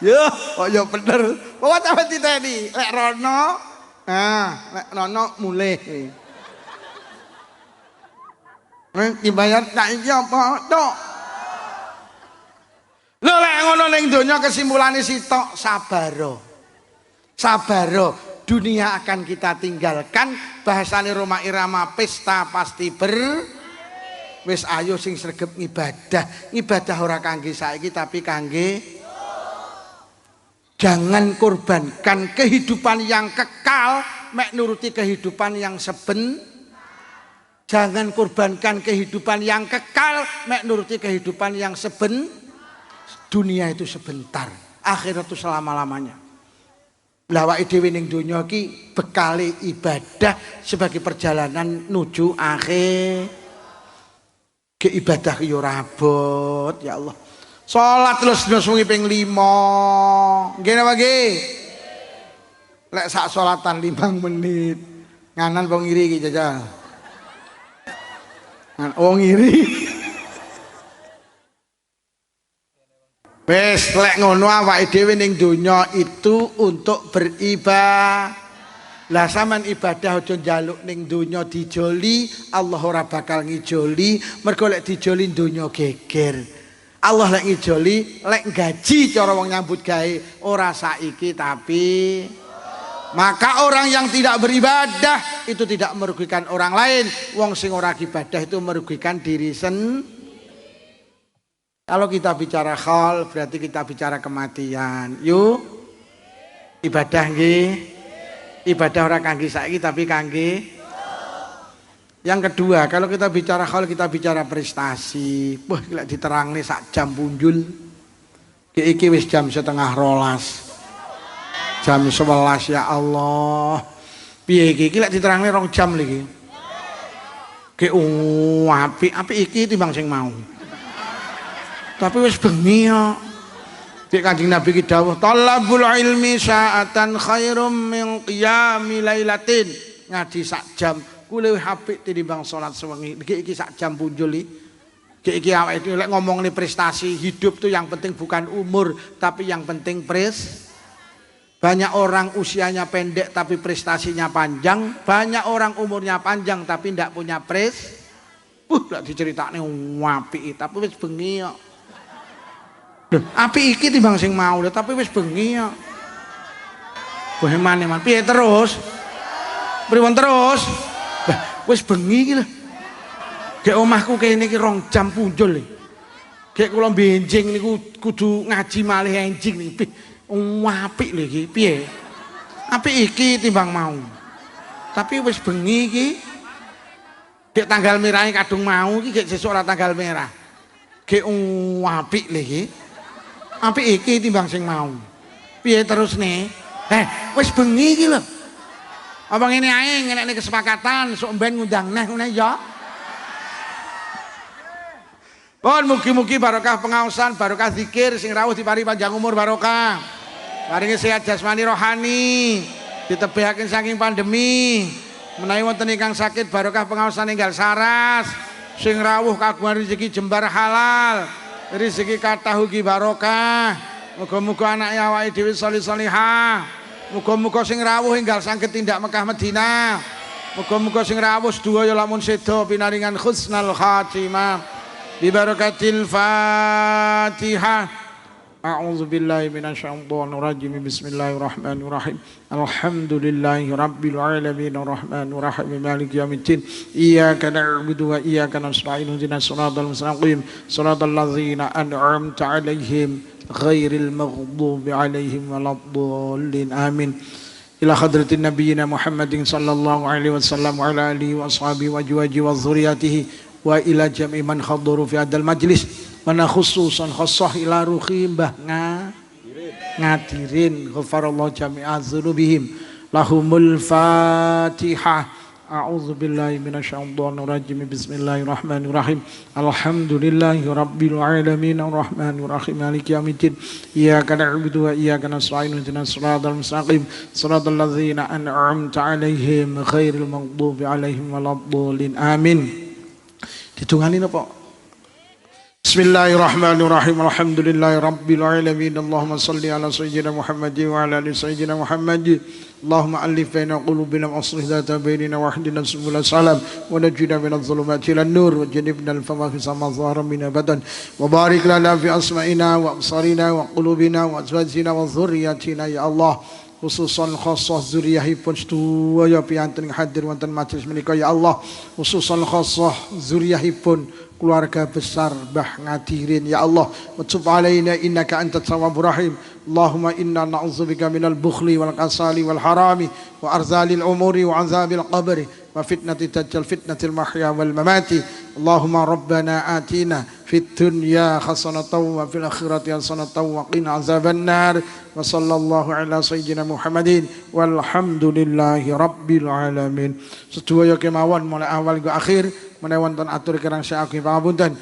Yo, kok yo bener. Pokok sampe diteni, lek rono. Lek rono mulih. Dibayar tak iki apa, Tok? Lho lek ngono ning donya kesimpulane sitok sabaro. Dunia akan kita tinggalkan. Bahasane Roma Irama, pesta pasti wis ayo sing sregep ngibadah ora kangge saiki tapi kangge. Jangan korbankan kehidupan yang kekal mek nuruti kehidupan yang Jangan korbankan kehidupan yang kekal mek nuruti kehidupan yang Dunia itu sebentar, akhirat itu selama-lamanya. Lawake dhewe ning donya iki bekale ibadah sebagai perjalanan nuju akhir. Ke ibadah yo rabot ya Allah. Salat terus wengi ping 5. Nggih napa nggih? Lek sak salatan 5 menit. Nganan wong ngiri iki jajal. Wong ngiri. Wes lek ngono awake dhewe ning donya itu untuk beribadah. Lah sampean ibadah aja njaluk ning donya dijoli, Allah ora bakal ngijoli, mergo lek dijoli donya geger. Allah lek ngijoli, lek gaji cara wong nyambut gawe ora saiki tapi maka orang yang tidak beribadah itu tidak merugikan orang lain. Wong sing ora ibadah itu merugikan diri sendiri. Kalau kita bicara khol berarti kita bicara kematian. Yuk ibadah nggih. Ibadah orang kangge saiki tapi kangge. Yang kedua, kalau kita bicara khol kita bicara prestasi. Wah, lek diterangne sak jam punjul. Iki wis jam 10:30. Jam 11 ya Allah. Piye iki lek diterangne 2 jam lagi. Ki apik iki timbang sing mau. Tapi wis bengi ya. Dik Kanjeng Nabi ki dawuh, "Talabul ilmi sa'atan khairum min qiyami lailatin." Ngaji sak jam ku luwih apik tinimbang salat sewengi. Iki sak jam punjul iki awake dhewe lek ngomongne prestasi hidup tuh yang penting bukan umur, tapi yang penting Banyak orang usianya pendek tapi prestasinya panjang, banyak orang umurnya panjang tapi ndak punya lek diceritakne apik tapi wis bengi kok. Api iki timbang sing mau tapi wis bengi ya. Bagaimana man? Piye terus? Pripun terus? Wis bengi iki lho. Gek omahku kene iki 2 jam punjul iki. Gek kula benjing niku kudu ngaji malih enjing niki. Apik lho iki. Piye? Apik iki timbang mau. Tapi wis bengi iki. Gek tanggal merahe kadung mau iki gek sesuk ora tanggal merah. Gek apik lho iki. Apik iki timbang sing mau. Piye terus nih? Wis bengi iki lho. Apa ngene ae ngenekne kesepakatan sok ben ngundang neh ngene ya. Pun mugi-mugi barokah pengaosan, barokah zikir sing rawuh dipari panjang umur barokah. Paringi sehat jasmani rohani, ditebihaken saking pandemi. Menawi wonten ingkang sakit barokah pengaosan enggal saras. Sing rawuh kagungan rezeki jembar halal. Rezeki kathah ugi barokah. Muga-muga anake awake dhewe salih-salihah. Muga-muga sing rawuh enggal saged tindak Mekah Madinah. Muga-muga sing rawuh sedaya lamun sedo pinaringan husnul khatimah. Bi barakatil Fatihah. A'udzu billahi minasyaitonir rajim. Bismillahirrahmanirrahim. Alhamdulillahi rabbil alamin arrahmanir rahim maliki yaumiddin. Iyyaka na'budu wa iyyaka nasta'in. Ihdinas siratal mustaqim. Siratal ladzina an'amta 'alaihim ghairil maghdubi 'alaihim waladdallin. Amin. Ila hadratin nabiyina Muhammadin sallallahu alaihi wasallam wa ala alihi wa ashabihi wa azwajihi wa dzurriyyatihi wa ila jami' man hadaru fi hadzal majlis. Mana khususan khassah ila ruhi mbah ngadirin ghafarallahu jami'a dzunubihim lahumul fatihah. A'udzu billahi minasyaitonir rajim. Bismillahirrahmanirrahim. Alhamdulillahi rabbil alamin arrahmanir rahim maliki yaumiddin. Iyyaka na'budu wa iyyaka nasta'in. Ihdinas siratal mustaqim. Siratal ladzina an'amta 'alaihim ghairil maghdubi 'alaihim waladdallin. Amin. Ditungani napa? Bismillahirrahmanirrahim. Alhamdulillahi rabbil alamin. Allahumma salli ala sayyidina Muhammad wa ala ali sayyidina Muhammad. Allahumma alif baina qulubina wa aslih dhata bainina wa hdina subul salam wa najjina minadh dhulumati ilan nur wa jannibna al-fawahisha ma dhahara min abadan wa barik lana fi asma'ina wa absarina wa qulubina wa azwajina wa dhurriyyatina ya Allah. Khususan khassah zuriyahipun sedaya piyanten hadir wonten majelis menika ya Allah. Khususan khassah zuriyahipun keluarga besar Mbah Ngadirin ya Allah. Wa tub alaina innaka antat tawwabur rahim. Allahumma inna na'udzubika minal bukhli wal kasali wal harami wa arzalil umuri wa azabil qabri wa fitnati dajjal fitnatil mahya wal mamati. Allahumma rabbana atina fid dunya hasanatan wa fil akhirati hasanatan wa qina azaban nar. Wa sallallahu ala sayyidina Muhammadin walhamdulillahi rabbil alamin. Sedaya kemawon mulai awal hingga akhir menawi wonten atur kirang saking pangapunten.